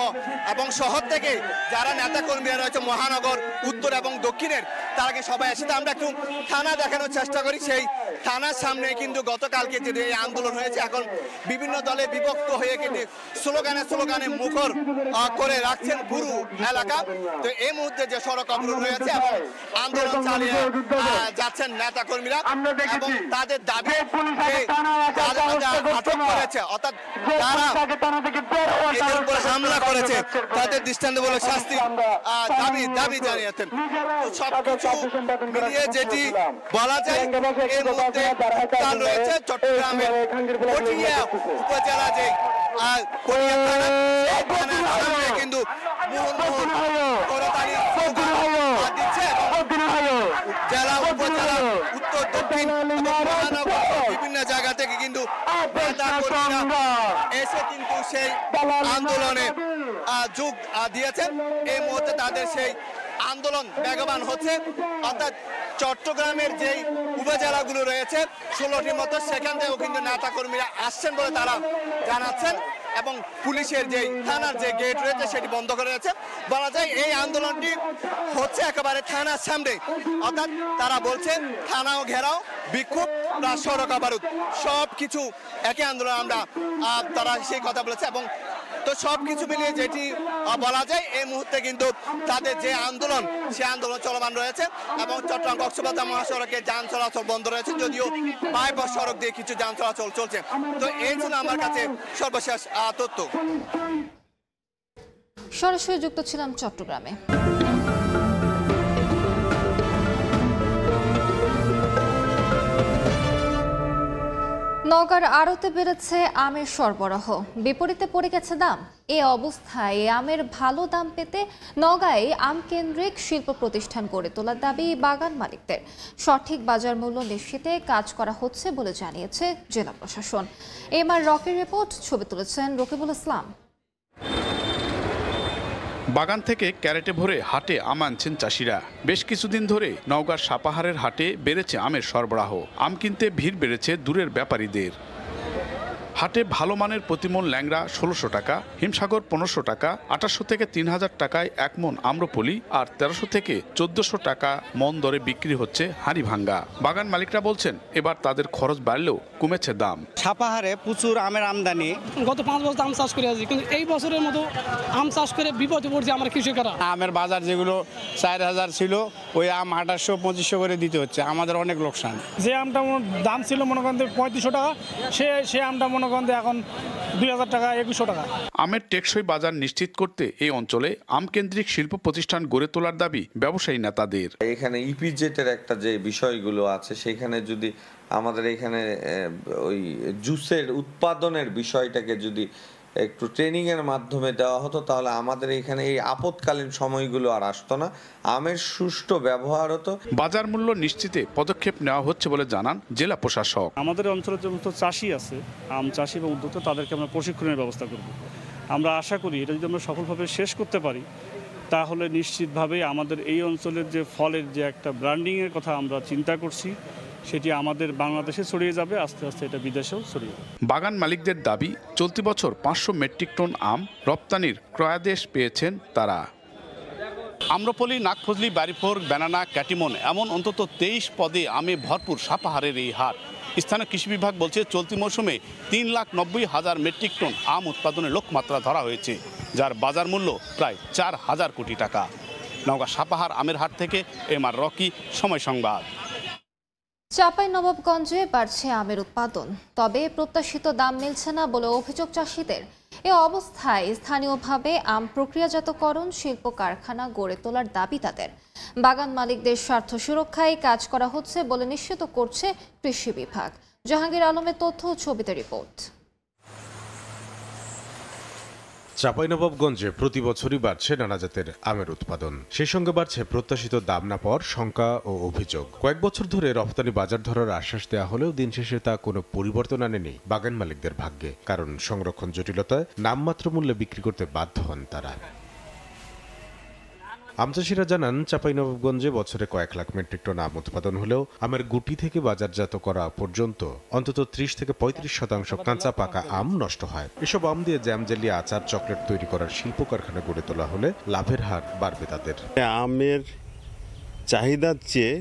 এবং শহর থেকে যারা নেতাকর্মীরা রয়েছে মহানগর উত্তর এবং দক্ষিণের, তারাকে সবাই এসে আমরা একটু থানা দেখানোর চেষ্টা করি। সেই থানার সামনে কিন্তু গতকালকে যে এই আন্দোলন হয়েছে এখন বিভিন্ন দলে বিভক্ত হয়ে কিন্তু স্লোগানে মুখর করে রাখছেন পুরো এলাকা। তো এই মুহূর্তে যে সড়ক অবরোধ রয়েছে এবং আন্দোলন চালিয়ে যাচ্ছেন নেতা কর্মীরা এবং তাদের দাবি আটক করেছে অর্থাৎ যারা এদের উপর হামলা করেছে তাদের দৃষ্টান্তমূলক শাস্তি দাবি জানিয়েছেন। সবকিছু মিলিয়ে যেটি বলা যায় এর মধ্যে রয়েছে চট্টগ্রামের পটিয়া উপজেলা যে পটিয়া থানা কিন্তু দিচ্ছে জেলা উপজেলা উত্তর দক্ষিণ বিভিন্ন জায়গা থেকে কিন্তু এসে কিন্তু সেই আন্দোলনে যোগ দিয়েছেন। এই মুহূর্তে তাদের সেই আন্দোলন বেগবান হচ্ছে, অর্থাৎ চট্টগ্রামের যেই উপজেলাগুলো রয়েছে 16টির মতো, সেখান থেকেও কিন্তু নেতা কর্মীরা আসছেন বলে তারা জানাচ্ছেন এবং পুলিশের যে থানার যে গেট রয়েছে সেটি বন্ধ করে রয়েছে। বলা যায় এই আন্দোলনটি হচ্ছে একেবারে থানার সামনে, অর্থাৎ তারা বলছেন থানাও ঘেরাও, বিক্ষোভ প্লাস সড়ক অবরোধ সব কিছু একই আন্দোলন আমরা তারা সেই কথা বলেছে। এবং তো সব কিছু মিলিয়ে যেটি বলা যায় এই মুহূর্তে কিন্তু তাদের যে আন্দোলন সে আন্দোলন চলমান রয়েছে এবং চট্টগ্রাম কক্সবাজার মহাসড়কে যান চলাচল বন্ধ রয়েছে, যদিও বাইপাস সড়ক দিয়ে কিছু যান চলাচল চলছে। তো এই জন্য আমার কাছে সর্বশেষ তথ্য। সরাসরি যুক্ত ছিলাম চট্টগ্রামে। নওগাঁর আড়তে বেড়েছে আমের সরবরাহ, বিপরীতে পড়ে গেছে দাম। এ অবস্থায় আমের ভালো দাম পেতে নওগাঁয় আম কেন্দ্রিক শিল্প প্রতিষ্ঠান গড়ে তোলার দাবি বাগান মালিকদের। সঠিক বাজার মূল্য নিশ্চিতে কাজ করা হচ্ছে বলে জানিয়েছে জেলা প্রশাসন। এমআর রকির রিপোর্ট, ছবি তুলেছেন রকিবুল ইসলাম। বাগান থেকে ক্যারেটে ভরে হাটে আম আনছেন চাষিরা। বেশ কিছুদিন ধরে নওগাঁর সাপাহারের হাটে বেড়েছে আমের সরবরাহ। আম কিনতে ভিড় বেড়েছে দূরের ব্যাপারীদের। হাটে ভালো মানের প্রতিমন ল্যাংড়া ১৬০০ টাকা, হিমসাগর ১৫০০ টাকা, ২৮০০ থেকে ৩০০০ টাকায় এক মন আম্রপলি, আর ১৩০০ থেকে ১৪০০ টাকা মন দরে বিক্রি হচ্ছে হাড়ি ভাঙ্গা। বাগান মালিকরা বলছেন এবার তাদের খরচ বাড়লেও কমেছে দাম। সাপাহারে প্রচুর আমের আমদানি। গত ৫ বছর আম চাষ করে আছি, কিন্তু এই বছরের মতো আম চাষ করে বিপদে পড়ছে আমার কৃষকেরা। আমের বাজার যেগুলো ৪,০০০ ছিল, ওই আম ২৮০০-২৫০০ করে দিতে হচ্ছে, আমাদের অনেক লোকসান। যে আমটা দাম ছিল মনে করেন ৩৫০০ টাকা, সে আমটা মনে করেন এখন ২০০০ টাকা, ২১০০ টাকা। আমের টেকসই বাজার নিশ্চিত করতে এই অঞ্চলে আম কেন্দ্রিক শিল্প প্রতিষ্ঠান গড়ে তোলার দাবি ব্যবসায়ী নেতাদের। এখানে ইপিজেটের একটা যে বিষয়গুলো আছে, সেখানে যদি আমাদের এখানে ওই জুসের উৎপাদনের বিষয়টাকে যদি একটু ট্রেনিং এর মাধ্যমে দেওয়া হতো, তাহলে আমাদের এখানে এই আপৎকালীন সময়গুলো আর আসতো না, আমের সুষ্ঠু ব্যবহার হতো। বাজার মূল্য নিশ্চিতে পদক্ষেপ নেওয়া হচ্ছে বলে জানান জেলা প্রশাসক। আমাদের অঞ্চলের যে সমস্ত চাষি আছে, আম চাষি এবং উদ্যোক্তা, তাদেরকে আমরা প্রশিক্ষণের ব্যবস্থা করব। আমরা আশা করি এটা যদি আমরা সফলভাবে শেষ করতে পারি, তাহলে নিশ্চিতভাবে আমাদের এই অঞ্চলের যে ফলের যে একটা ব্র্যান্ডিংয়ের কথা আমরা চিন্তা করছি, সেটি আমাদের বাংলাদেশে ছড়িয়ে যাবে, আস্তে আস্তে এটা বিদেশেও ছড়িয়ে যাবে। বাগান মালিকদের দাবি, চলতি বছর ৫০০ মেট্রিক টন আম রপ্তানির ক্রয়াদেশ পেয়েছেন তারা। আম্রপলি, নাগফজলি, বাড়িফোর, ব্যানানা, ক্যাটিমন এমন অন্তত ২৩ পদে আমে ভরপুর সাপাহারের এই হাট। স্থানীয় কৃষি বিভাগ বলছে চলতি মৌসুমে ৩,৯০,০০০ মেট্রিক টন আম উৎপাদনের লক্ষ্যমাত্রা ধরা হয়েছে, যার বাজার মূল্য প্রায় ৪,০০০ কোটি টাকা। নওগাঁ সাপাহার আমের হাট থেকে এমআর রকি, সময় সংবাদ। চাঁপাইনবাবগঞ্জে বাড়ছে আমের উৎপাদন, তবে প্রত্যাশিত দাম মিলছে না বলে অভিযোগ চাষিদের। এ অবস্থায় স্থানীয়ভাবে আম প্রক্রিয়াজাতকরণ শিল্প কারখানা গড়ে তোলার দাবি তাদের। বাগান মালিকদের স্বার্থ সুরক্ষায় কাজ করা হচ্ছে বলে নিশ্চিত করছে কৃষি বিভাগ। জাহাঙ্গীর আলমের তথ্য, ছবিতে রিপোর্ট। চাঁপাইনবাবগঞ্জে প্রতি বছরই বাড়ছে নানা জাতের আমের উৎপাদন, সেই সঙ্গে বাড়ছে প্রত্যাশিত দাম না পাওয়ার শঙ্কা ও অভিযোগ। কয়েক বছর ধরে রপ্তানি বাজার ধরার আশ্বাস দেওয়া হলেও দিন শেষে তা কোনো পরিবর্তন আনেনি বাগান মালিকদের ভাগ্যে, কারণ সংরক্ষণ জটিলতায় নামমাত্র মূল্যে বিক্রি করতে বাধ্য হন তারা। আমচাষিরা জানান, চাঁপাইনবাবগঞ্জে বছরে কয়েক লাখ মেট্রিক টন আম উৎপাদন হলেও আমের গুটি থেকে বাজারজাত করা পর্যন্ত অন্তত ৩০ থেকে ৩৫% কাঁচা পাকা আম নষ্ট হয়। এসব আম দিয়ে জ্যাম, জেলি, আচার, চকলেট তৈরি করার শিল্প কারখানা গড়ে তোলা হলে লাভের হার বাড়বে তাদের। আমের চাহিদার চেয়ে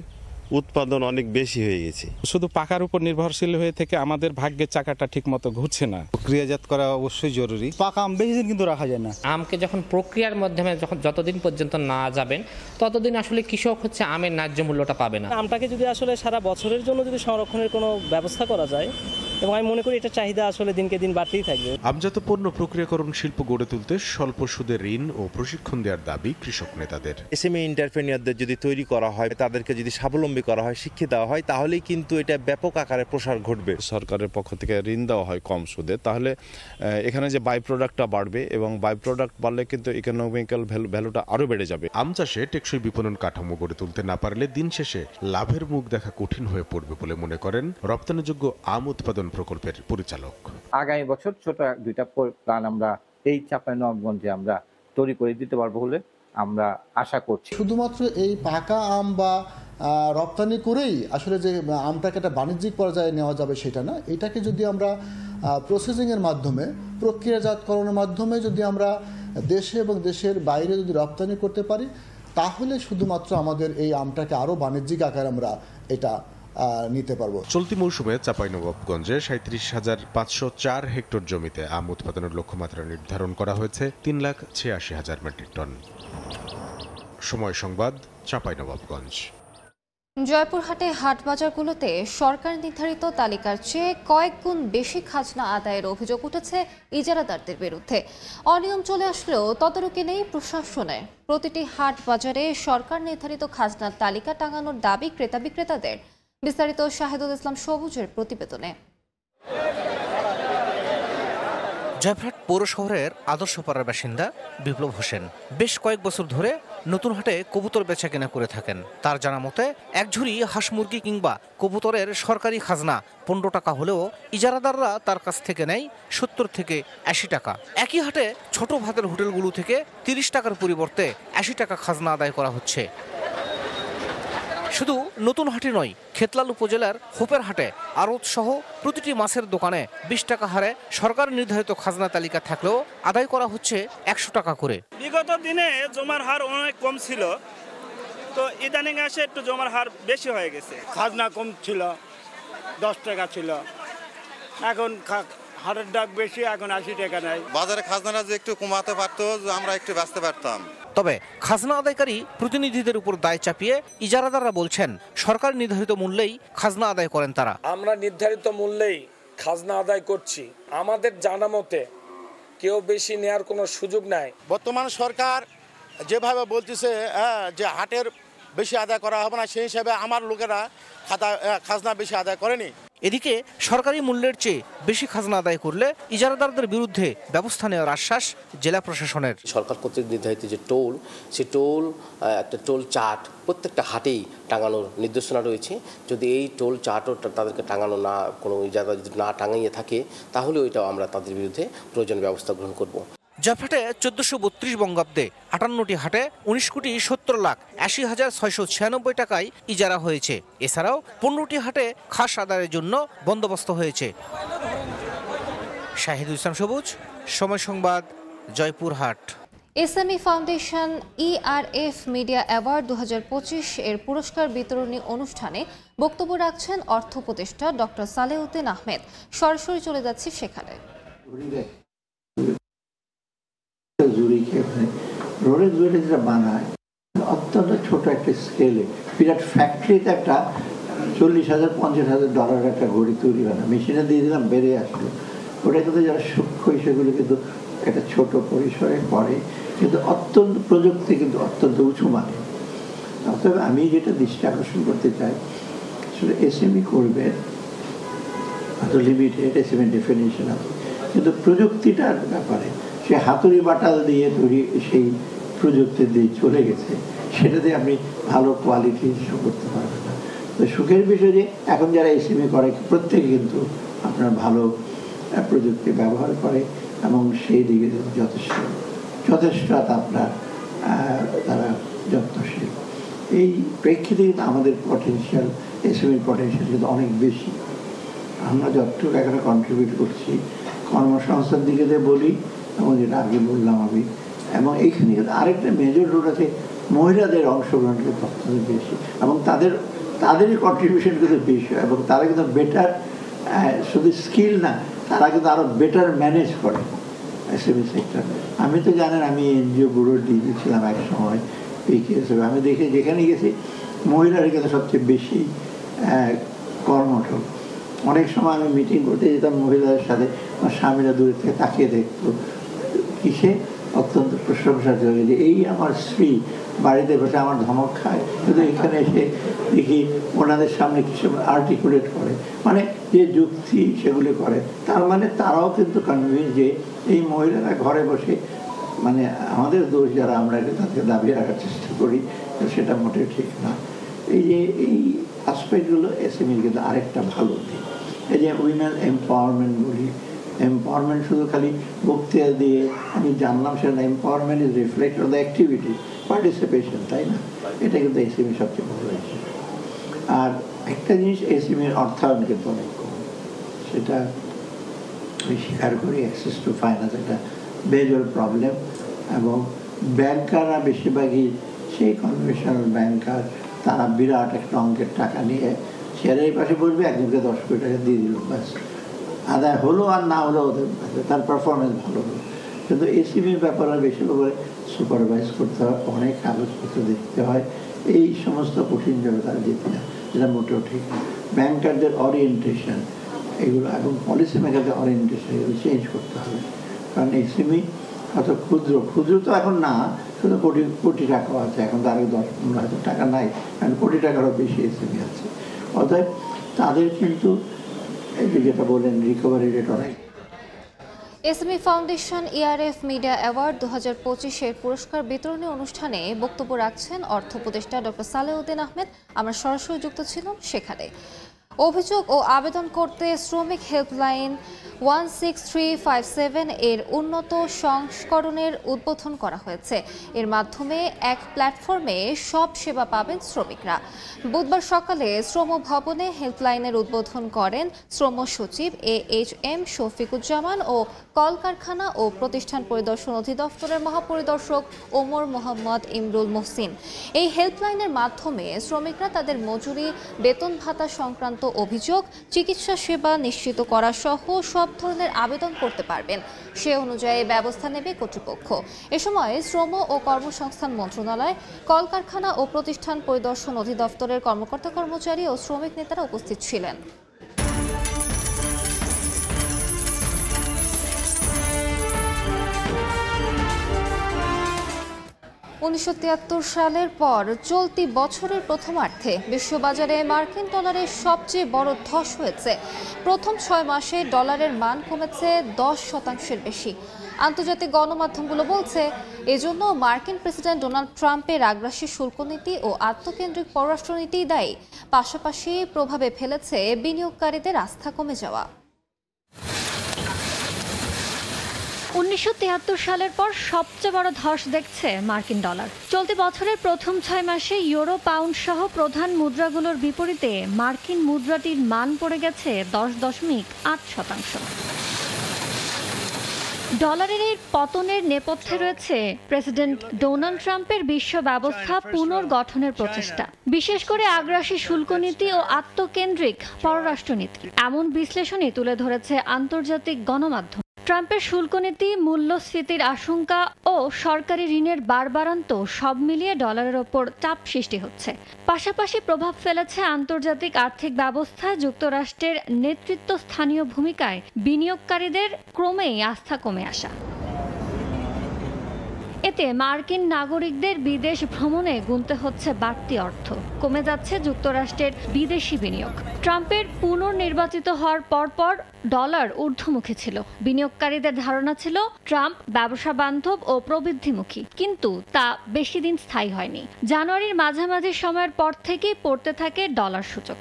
উৎপাদন অনেক বেশি হয়ে গেছে। শুধু পাকার উপর নির্ভরশীল হয়ে থেকে আমাদের ভাগ্যের চাকাটা ঠিক মতো ঘুরছে না। প্রক্রিয়াজাত করা অবশ্যই জরুরি। পাকা আম বেশি দিন কিন্তু রাখা যায় না। আমকে যখন প্রক্রিয়ার মাধ্যমে যতদিন পর্যন্ত না যাবেন, ততদিন আসলে কৃষক হচ্ছে আমের ন্যায্য মূল্যটা পাবে না। আমটাকে যদি আসলে সারা বছরের জন্য যদি সংরক্ষণের কোনো ব্যবস্থা করা যায়, এবং আমি মনে করি এটা চাহিদা আসলে দিনকে দিন বাড়তেই থাকবে। আমজাত পণ্য প্রক্রিয়াকরণ শিল্প গড়ে তুলতে স্বল্প সুদে ঋণ ও প্রশিক্ষণ দেওয়ার দাবি কৃষক নেতাদের। এসএমই এন্টারপ্রেনিয়ারদের যদি তৈরি করা হয়, তাদেরকে যদি স্বাবলম্বী করা হয়, শিক্ষা দেওয়া হয়, তাহলেই কিন্তু এটা ব্যাপক আকারে প্রসার ঘটবে। সরকারের পক্ষ থেকে ঋণ দেওয়া হয় কম সুদে, তাহলে এখানে যে বাই প্রোডাক্টটা বাড়বে, এবং বাই প্রোডাক্ট বাড়লে কিন্তু ইকোনমিক্যাল ভ্যালুটা আরো বেড়ে যাবে। আম চাষে টেকসই বিপণন কাঠামো গড়ে তুলতে না পারলে দিন শেষে লাভের মুখ দেখা কঠিন হয়ে পড়বে বলে মনে করেন রপ্তানিযোগ্য আম উৎপাদন প্রকল্পের পরিচালক। আগামী বছর ছোট দুইটা প্ল্যান আমরা এই চাঁপাইনবাবগঞ্জে আমরা তৈরি করে দিতে পারবো বলে আমরা আশা করছি। শুধুমাত্র এই পাকা আম বা রপ্তানি করেই আসলে যে আমটাকে একটা বাণিজ্যিক পর্যায়ে নেওয়া যাবে সেটা না। এটাকে যদি আমরা প্রসেসিংয়ের মাধ্যমে, প্রক্রিয়াজাতকরণের মাধ্যমে যদি আমরা দেশে এবং দেশের বাইরে যদি রপ্তানি করতে পারি, তাহলে শুধুমাত্র আমাদের এই আমটাকে আরও বাণিজ্যিক আকারে আমরা এটা নিতে পারবো। চলতি মৌসুমে চাঁপাইনবাবগঞ্জে ৩৭,৫০৪ হেক্টর জমিতে আম উৎপাদনের লক্ষ্যমাত্রা নির্ধারণ করা হয়েছে ৩,৮৬,০০০ মেট্রিক টন। সময় সংবাদ, চাঁপাইনবাবগঞ্জ। জয়পুরহাটে হাট বাজারগুলোতে সরকার নির্ধারিত তালিকার চেয়ে কয়েক গুণ বেশি খাজনা আদায়ের অভিযোগ উঠেছে ইজারাদারদের বিরুদ্ধে। অনিয়ম চলে আসলেও তদারকি নেই প্রশাসনের। প্রতিটি হাট বাজারে সরকার নির্ধারিত খাজনার তালিকা টাঙানোর দাবি ক্রেতা বিক্রেতাদের। বিস্তারিত শাহেদুল ইসলাম সবুজের প্রতিবেদনে। জয়পুরহাট পৌর শহরের আদর্শপাড়ার বাসিন্দা বিপ্লব হোসেন বেশ কয়েক বছর ধরে নতুন হাটে কবুতর বেচা কেনা করে থাকেন। তার জানা মতে এক ঝুড়ি হাঁস মুরগি কিংবা কবুতরের সরকারি খাজনা 15 টাকা হলেও ইজারাদাররা তার কাছ থেকে নেয় 70 থেকে 80 টাকা। একই হাটে ছোট ভাতের হোটেলগুলো থেকে 30 টাকার পরিবর্তে 80 টাকা খাজনা আদায় করা হচ্ছে। শুধু নতুন হাটে নয়, খেতলাল উপজেলার হোপের হাটে আড়ত সহ প্রতিটি মাছের দোকানে 20 টাকা হারে সরকার নির্ধারিত খাজনা তালিকা থাকলেও আদায় করা হচ্ছে 100 টাকা করে। বিগত দিনে জমার হার অনেক কম ছিল, তো ইদানিং আসে একটু জমার হার বেশি হয়ে গেছে। খাজনা কম ছিল, 10 টাকা ছিল, এখন হাটের ডাক বেশি, এখন 80 টাকা নেয়। বাজারে খাজনাটা যে একটু কমাতে পারতো, আমরা একটু বাঁচতে পারতাম। তবে খাজনা আদায়কারী প্রতিনিধিদের উপর দায় চাপিয়ে ইজারাদাররা বলছেন সরকার নির্ধারিত মূল্যেই খাজনা আদায় করেন তারা। আমরা নির্ধারিত মূল্যেই খাজনা আদায় করছি। আমাদের জানা মতে কেউ বেশি নেয়ার কোনো সুযোগ নাই। বর্তমান সরকার যেভাবে বলতেছে যে হাটের বেশি আদায় করা হবে না, সেই হিসাবে আমার লোকেরা খাজনা বেশি আদায় করেনি। এদিকে সরকারি মূল্যের চেয়ে বেশি খাজনা আদায় করলে ইজারাদারদের বিরুদ্ধে ব্যবস্থা নেওয়ার আশ্বাস জেলা প্রশাসনের। সরকার কর্তৃক নির্ধারিত যে টোল, সেই টোল একটা টোল চার্ট প্রত্যেকটা হাটেই টাঙানোর নির্দেশনা রয়েছে। যদি এই টোল চার্টও তাদেরকে টাঙানো না, কোনো ইজারা যদি না টাঙাইয়ে থাকে, তাহলে ওইটাও আমরা তাদের বিরুদ্ধে প্রয়োজনীয় ব্যবস্থা গ্রহণ করব। জয়পুরহাটে 1432 বঙ্গাব্দে 58টি হাটে 19,70,80,696 টাকায় ইজারা হয়েছে। এছাড়াও 15টি হাটে খাস আদায়ের জন্য বন্দোবস্ত হয়েছে। শাহিদুল ইসলাম সবুজ, সময় সংবাদ, Joypurhat. SME foundation ERF media award 2025 এর পুরস্কার বিতরণী অনুষ্ঠানে বক্তব্য রাখছেন অর্থ উপদেষ্টা ডক্টর সালেউদ্দিন আহমেদ। সরাসরি চলে যাচ্ছি সেখানে। রোলেক্স ঘড়ি যেটা বানায় অত্যন্ত ছোট একটা স্কেলে, বিরাট ফ্যাক্টরিতে একটা $40,000-50,000 একটা ঘড়ি তৈরি হয় না, মেশিনে দিয়ে দিলাম বেড়ে আসলো। ওটা কিন্তু যারা সূক্ষ্ম সেগুলো কিন্তু একটা ছোট পরিসরে করে, কিন্তু অত্যন্ত প্রযুক্তি কিন্তু অত্যন্ত উঁচু মানে। অতএব আমি যেটা দৃষ্টি আকর্ষণ করতে চাই, আসলে এসএমই করবে হয়তো লিমিটেড, এসএমই ডেফিনিশন আছে, কিন্তু প্রযুক্তিটার ব্যাপারে সে হাতুড়ি বাটাল দিয়ে তৈরি সেই প্রযুক্তি দিয়ে চলে গেছে, সেটাতে আপনি ভালো কোয়ালিটি শো করতে পারবেন না। তো সুখের বিষয় যে এখন যারা এসএমই করে প্রত্যেকে কিন্তু আপনার ভালো প্রযুক্তি ব্যবহার করে এবং সেই দিকে যথেষ্ট আপনার তারা যত্নশীল। এই প্রেক্ষিতে কিন্তু আমাদের পটেনশিয়াল, এসএমইর পটেনশিয়াল কিন্তু অনেক বেশি। আমরা যতটুকু এখানে কন্ট্রিবিউট করছি কর্মসংস্থান দিকে বলি, এবং যেটা আগে বললাম আমি, এবং এইখানে কিন্তু আরেকটা মেজর রোল আছে, মহিলাদের অংশগ্রহণ কিন্তু অত্যন্ত বেশি, এবং তাদেরই কন্ট্রিবিউশন কিন্তু বেশি, এবং তারা কিন্তু বেটার, শুধু স্কিল না, তারা কিন্তু আরও বেটার ম্যানেজ করে এসএমই সেক্টর। আমি তো জানেন আমি এনজিও ব্যুরোর ডিজি ছিলাম এক সময়, পিকে হিসেবে। আমি দেখি যেখানে গেছি মহিলারা কিন্তু সবচেয়ে বেশি কর্মঠ। অনেক সময় আমি মিটিং করতে যেতাম মহিলাদের সাথে, আমার স্বামীরা দূরে থেকে তাকিয়ে দেখতো, কিসে অত্যন্ত প্রশংসা করে যে এই আমার স্ত্রী বাড়িতে বসে আমার ধমক খায়, কিন্তু এখানে এসে দেখি ওনাদের সামনে কিছু আর্টিকুলেট করে, মানে যে যুক্তি সেগুলি করে। তার মানে তারাও কিন্তু কনভিন্স যে এই মহিলারা ঘরে বসে, মানে আমাদের দোষ যারা আমরা তাদেরকে দাবি রাখার চেষ্টা করি, সেটা মোটেও ঠিক না। এই যে এই অ্যাসপেক্টগুলো এসএমইর কিন্তু আরেকটা ভালো দিক। এই যে উইমেন এম্পাওয়ারমেন্ট বলি, এম্পাওয়ারমেন্ট শুধু খালি বক্তৃতা দিয়ে আমি জানলাম সেটা না, empowerment is reflect on the activity, participation, তাই না? এটা কিন্তু এসএমই সবচেয়ে ভালো হয়েছে। আর একটা জিনিস, এসএমইর অর্থায়ন কিন্তু অনেক কম, সেটা আমি স্বীকার করি। অ্যাক্সেস টু ফাইন্যান্স একটা মেজর প্রবলেম, এবং ব্যাংকাররা বেশিরভাগই সেই কনভেনশনাল ব্যাংকার, তারা বিরাট একটা অঙ্কের টাকা নিয়ে শেয়ারের পাশে বসবে, একজনকে 10 কোটি টাকা দিয়ে দিল, ব্যাস আদায় হলো, আর না হলো ওদের তার পারফরমেন্স ভালো হলো। কিন্তু এসএমইর ব্যাপারে বেশি করে সুপারভাইজ করতে হয়, অনেক কাগজপত্র দেখতে হয়, এই সমস্ত কঠিন যাবে তারা যেতে না, যেটা মোটেও ঠিক না। ব্যাংকারদের ওরিয়েন্টেশন এগুলো এবং পলিসি মেকারদের ওরিয়েন্টেশন এগুলো চেঞ্জ করতে হবে, কারণ এসএমই অত ক্ষুদ্র তো এখন না, শুধু কোটি টাকাও আছে, এখন তার 10-15 টাকা নাই, কারণ কোটি টাকারও বেশি এসএমই আছে। অতএব তাদের কিন্তু এই যে যেটা বলেন রিকভারি রেট অনেক। SME foundation ERF media award 2025-এর পুরস্কার বিতরণী অনুষ্ঠানে বক্তব্য রাখছেন অর্থ উপদেষ্টা ডক্টর সালেউদ্দিন আহমেদ। আমরা সরাসরি যুক্ত ছিলাম সেখানে। অভিযোগ ও আবেদন করতে শ্রমিক হেল্পলাইন 16357 এর উন্নত সংস্করণের উদ্বোধন করা হয়েছে। এর মাধ্যমে এক প্ল্যাটফর্মে সব সেবা পাবেন শ্রমিকরা। বুধবার সকালে শ্রম ভবনে হেল্পলাইনের উদ্বোধন করেন শ্রম সচিব AHM শফিকুজ্জামান ও কলকারখানা ও প্রতিষ্ঠান পরিদর্শন অধিদপ্তরের মহাপরিদর্শক ওমর মোহাম্মদ ইমরুল মোহসিন। এই হেল্পলাইনের মাধ্যমে শ্রমিকরা তাদের মজুরি, বেতন ভাতা সংক্রান্ত অভিযোগ, চিকিৎসা সেবা নিশ্চিত করা সহ সব ধরনের আবেদন করতে পারবেন। সে অনুযায়ী ব্যবস্থা নেবে কর্তৃপক্ষ। এ সময় শ্রম ও কর্মসংস্থান মন্ত্রণালয়, কলকারখানা ও প্রতিষ্ঠান পরিদর্শন অধিদপ্তরের কর্মকর্তা কর্মচারী ও শ্রমিক নেতারা উপস্থিত ছিলেন। 1973 সালের পর চলতি বছরের প্রথমার্ধে বিশ্ববাজারে মার্কিন ডলারের সবচেয়ে বড় ধস হয়েছে। প্রথম 6 মাসে ডলারের মান কমেছে 10% বেশি। আন্তর্জাতিক গণমাধ্যমগুলো বলছে, এজন্য মার্কিন প্রেসিডেন্ট ডোনাল্ড ট্রাম্পের আগ্রাসী শুল্ক নীতি ও আত্মকেন্দ্রিক পররাষ্ট্রনীতিই দায়ী। পাশাপাশি প্রভাবে ফেলেছে বিনিয়োগকারীদের আস্থা কমে যাওয়া। 1973 সালের পর সবচেয়ে বড় ধস দেখছে মার্কিন ডলার। চলতি বছরের প্রথম 6 মাসে ইউরো, পাউন্ড সহ প্রধান মুদ্রাগুলোর বিপরীতে মার্কিন মুদ্রাটির মান পড়ে গেছে 10.8%। ডলারের এই পতনের নেপথ্যে রয়েছে প্রেসিডেন্ট ডোনাল্ড ট্রাম্পের বিশ্ব ব্যবস্থা পুনর্গঠনের প্রচেষ্টা, বিশেষ করে আগ্রাসী শুল্ক নীতি ও আত্মকেন্দ্রিক পররাষ্ট্রনীতি। এমন বিশ্লেষণই তুলে ধরেছে আন্তর্জাতিক গণমাধ্যম। ট্রাম্পের শুল্কনীতি, মূল্যস্ফীতির আশঙ্কা ও সরকারি ঋণের বাড়বাড়ন্ত সব মিলিয়ে ডলারের ওপর চাপ সৃষ্টি হচ্ছে। পাশাপাশি প্রভাব ফেলেছে আন্তর্জাতিক আর্থিক ব্যবস্থায় যুক্তরাষ্ট্রের নেতৃত্বস্থানীয় ভূমিকায় বিনিয়োগকারীদের ক্রমেই আস্থা কমে আসা। এতে মার্কিন নাগরিকদের বিদেশ ভ্রমণে গুনতে হচ্ছে বাড়তি অর্থ, কমে যাচ্ছে যুক্তরাষ্ট্রের বিদেশি বিনিয়োগ। ট্রাম্পের পুনর্নির্বাচিত হওয়ার পরপর ডলার ঊর্ধ্বমুখী ছিল। বিনিয়োগকারীদের ধারণা ছিল ট্রাম্প ব্যবসা বান্ধব ও প্রবৃদ্ধিমুখী, কিন্তু তা বেশি দিন স্থায়ী হয়নি। জানুয়ারির মাঝামাঝি সময়ের পর থেকেই পড়তে থাকে ডলার সূচক।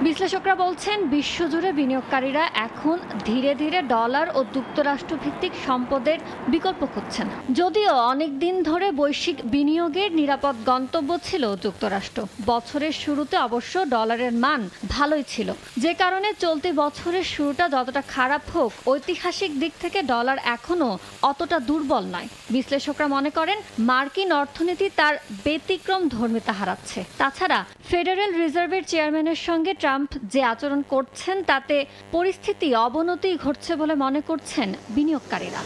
বিশ্লেষকরা বলছেন, বিশ্বজুড়ে বিনিয়োগকারীরা এখন ধীরে ধীরে ডলার ও যুক্তরাষ্ট্র ভিত্তিক সম্পদের বিকল্প খুঁজছেন। যদিও অনেক দিন ধরে বৈশ্বিক বিনিয়োগের নিরাপদ গন্তব্য ছিল যুক্তরাষ্ট্র। বছরের শুরুতে অবশ্য ডলারের মান ভালোই ছিল, যে কারণে চলতি বছরের শুরুটা যতটা খারাপ হোক, ঐতিহাসিক দিক থেকে ডলার এখনও অতটা দুর্বল নয়। বিশ্লেষকরা মনে করেন, মার্কিন অর্থনীতি তার ব্যতিক্রম ধর্মিতা হারাচ্ছে। তাছাড়া ফেডারেল রিজার্ভের চেয়ারম্যানের সঙ্গে ট্রাম্প যে আচরণ করছেন, তাতে পরিস্থিতি অবনতি ঘটছে বলে মনে করছেন বিনিয়োগকারীরা।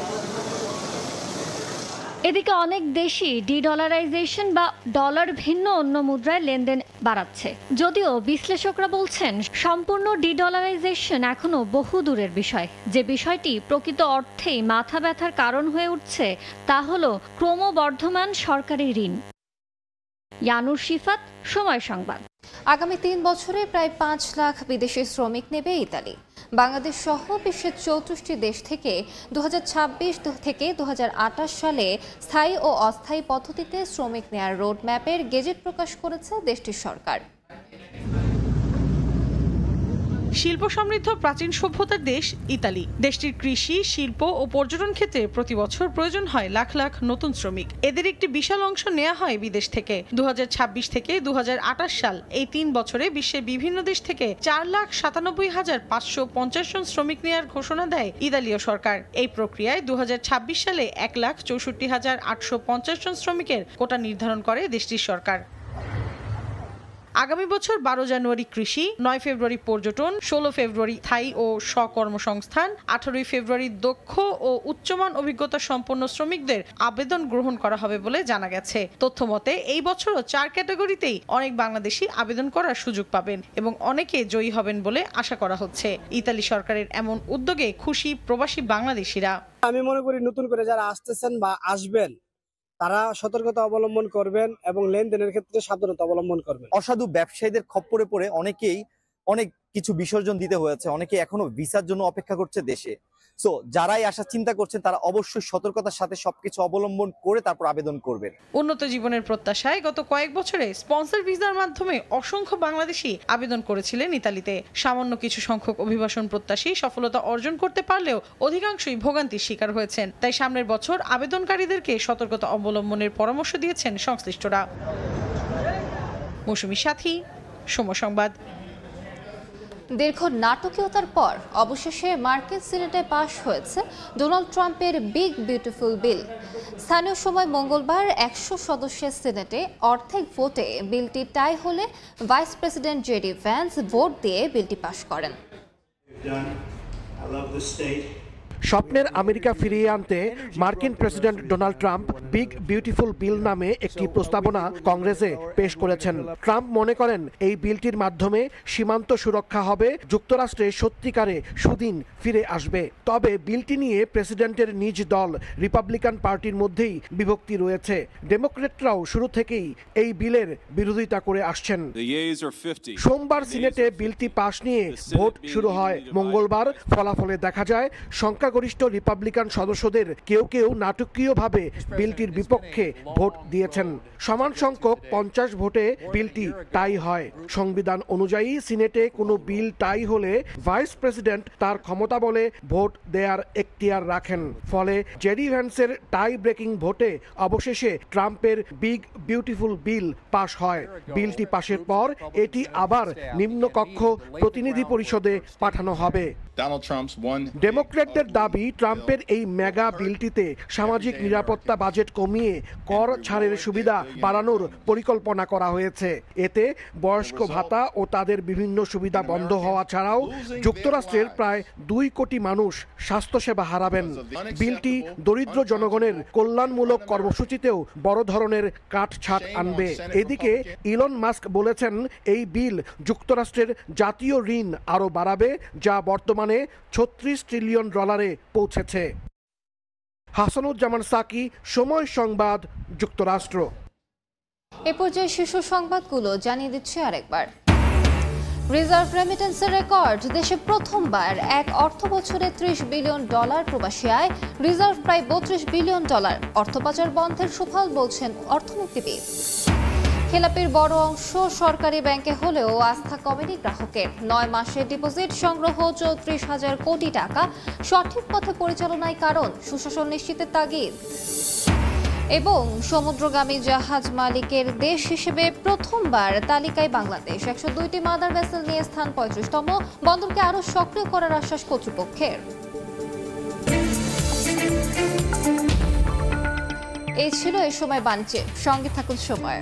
এদিকে অনেক দেশই ডি-ডলারাইজেশন বা ডলার ভিন্ন অন্য মুদ্রায় লেনদেন বাড়াচ্ছে। যদিও বিশ্লেষকরা বলছেন, সম্পূর্ণ ডি-ডলারাইজেশন এখনও বহু দূরের বিষয়। যে বিষয়টি প্রকৃত অর্থেই মাথা ব্যথার কারণ হয়ে উঠছে, তা হল ক্রমবর্ধমান সরকারি ঋণ। ইয়ানুর শিফাত, সময় সংবাদ। আগামী 3 বছরে প্রায় 5 লাখ বিদেশি শ্রমিক নেবে ইতালি। বাংলাদেশ সহ বিশ্বের 34টি দেশ থেকে 2026 থেকে 2028 সালে স্থায়ী ও অস্থায়ী পদ্ধতিতে শ্রমিক নেয়ার রোডম্যাপের গেজেট প্রকাশ করেছে দেশটির সরকার। শিল্প সমৃদ্ধ প্রাচীন সভ্যতার দেশ ইতালি। দেশটির কৃষি, শিল্প ও পর্যটন ক্ষেত্রে প্রতি বছর প্রয়োজন হয় লাখ লাখ নতুন শ্রমিক। এদের একটি বিশাল অংশ নেওয়া হয় বিদেশ থেকে। 2026 থেকে 2028 সাল, এই 3 বছরে বিশ্বের বিভিন্ন দেশ থেকে 4,97,550 জন শ্রমিক নেওয়ার ঘোষণা দেয় ইতালীয় সরকার। এই প্রক্রিয়ায় 2026 সালে 1,64,850 জন শ্রমিকের কোটা নির্ধারণ করে দেশটির সরকার। আগামী বছর 12 জানুয়ারি কৃষি, 9 ফেব্রুয়ারি পর্যটন, 16 ফেব্রুয়ারি স্থায়ী ও স্বকর্মসংস্থান, 18 ফেব্রুয়ারি দক্ষ ও উচ্চমান অভিজ্ঞতা সম্পন্ন শ্রমিকদের আবেদন গ্রহণ করা হবে বলে জানা গেছে। তথ্যমতে এই বছরও 4 ক্যাটাগরিতেই অনেক বাংলাদেশি আবেদন করার সুযোগ পাবেন এবং অনেকে জয়ী হবেন বলে আশা করা হচ্ছে। ইতালি সরকারের এমন উদ্যোগে খুশি প্রবাসী বাংলাদেশিরা। আমি মনে করি নতুন করে যারা আসতেছেন বা আসবেন, তারা সতর্কতা অবলম্বন করবেন এবং লেনদেনের ক্ষেত্রে সাবধানতা অবলম্বন করবেন। অসাধু ব্যবসায়ীদের খপ্পরে পড়ে অনেকেই অনেক কিছু বিসর্জন দিতে হয়েছে, অনেকে এখনো ভিসার জন্য অপেক্ষা করছে দেশে। সো যারাই আসার চিন্তা করছেন তারা অবশ্যই সতর্কতার সাথে সবকিছু অবলম্বন করে তারপর আবেদন করবেন। উন্নত জীবনের প্রত্যাশায় গত কয়েক বছরে স্পন্সর ভিসার মাধ্যমে অসংখ্য বাংলাদেশি আবেদন করেছিলেন ইতালিতে। সামান্য কিছু সংখ্যক অভিবাসন প্রত্যাশী সফলতা অর্জন করতে পারলেও অধিকাংশই ভোগান্তির শিকার হয়েছেন। তাই সামনের বছর আবেদনকারীদেরকে সতর্কতা অবলম্বনের পরামর্শ দিয়েছেন সংশ্লিষ্টরা। মৌসুমী সাথী, সময় সংবাদ। দীর্ঘ নাটকীয়তার পর অবশেষে মার্কিন সিনেটে পাশ হয়েছে ডোনাল্ড ট্রাম্পের বিগ বিউটিফুল বিল। স্থানীয় সময় মঙ্গলবার 100 সদস্যের সিনেটে অর্ধেক ভোটে বিলটি টাই হলে vice president JD Vance vote দিয়ে বিলটি পাশ করেন। স্বপ্নের আমেরিকা ফিরিয়ে আনতে মার্কিন president Donald Trump big beautiful bill নামে একটি প্রস্তাবনা কংগ্রেসে পেশ করেছেন। ট্রাম্প মনে করেন এই বিলটির মাধ্যমে সীমান্ত সুরক্ষা হবে, যুক্তরাষ্ট্রে সত্যিকারে সুদিন ফিরে আসবে। তবে বিলটি নিয়ে প্রেসিডেন্টের নিজ দল রিপাবলিকান পার্টির মধ্যেই বিভক্তি রয়েছে। ডেমোক্রেটরাও শুরু থেকেই এই বিলের বিরোধিতা করে আসছেন। সোমবার সিনেটে বিলটি পাশ নিয়ে ভোট শুরু হয়। মঙ্গলবার ফলাফলে দেখা যায় সংখ্যাগরিষ্ঠ রিপাবলিকান সদস্যদের কেউ কেউ নাটকীয়ভাবে বিলটির বিপক্ষে ভোট দিয়েছেন। সমান সংখ্যক 50 ভোটে বিলটি টাই হয়। সংবিধান অনুযায়ী সিনেটে কোনো বিল টাই হলে ভাইস প্রেসিডেন্ট তার ক্ষমতা বলে ভোট দেয়ার এখতিয়ার রাখেন। ফলে জেডি ভ্যান্সের টাই ব্রেকিং ভোটে অবশেষে ট্রাম্পের বিগ বিউটিফুল বিল পাশ হয়। বিলটি পাশের পর এটি আবার নিম্নকক্ষ প্রতিনিধি পরিষদে পাঠানো হবে। ডেমোক্র্যাটদের দাবি, ট্রাম্পের এই মেগা বিলটিতে সামাজিক নিরাপত্তা বাজেট কমিয়ে কর ছাড়ের সুবিধা বাড়ানোর পরিকল্পনা করা হয়েছে। এতে বয়স্ক ভাতা ও তাদের বিভিন্ন সুবিধা বন্ধ হওয়া ছাড়াও যুক্তরাষ্ট্রের প্রায় 2 কোটি মানুষ স্বাস্থ্যসেবা হারাবেন। বিলটি দরিদ্র জনগণের কল্যাণমূলক কর্মসূচিতেও বড় ধরনের কাটছাঁট আনবে। এদিকে ইলন মাস্ক বলেছেন এই বিল যুক্তরাষ্ট্রের জাতীয় ঋণ আরও বাড়াবে, যা বর্তমানে $36 ট্রিলিয়ন পৌঁছেছে। হাসানুজ্জামান সাকি, সময় সংবাদ, যুক্তরাষ্ট্র। এ পর্যায়ে শীর্ষ সংবাদগুলো জানিয়ে দিচ্ছি আরেকবার। রিজার্ভ রেমিটেন্সের রেকর্ড, দেশে প্রথমবার এক অর্থ বছরে $30 বিলিয়ন প্রবাসী আয়, রিজার্ভ প্রায় $32 বিলিয়ন। অর্থ পাচার বন্ধের সুফল বলছেন অর্থনীতিবিদ। খেলাপির বড় অংশ সরকারি ব্যাংকে হলেও আস্থা কমেনি গ্রাহকের। 9 মাসের ডিপোজিট সংগ্রহ 34,000 কোটি টাকা, সঠিক পথে পরিচালনায় কারণ, সুশাসন নিশ্চিতের তাগিদ। এবং সমুদ্রগামী জাহাজ মালিকের দেশ হিসেবে প্রথমবার তালিকায় বাংলাদেশ, 102টি মাদার ভেসেল নিয়ে স্থান 35তম, বন্দরকে আরও সক্রিয় করার আশ্বাস কর্তৃপক্ষের। এই ছিল এই সময় বাণিজ্যের সঙ্গে থাকুন সময়।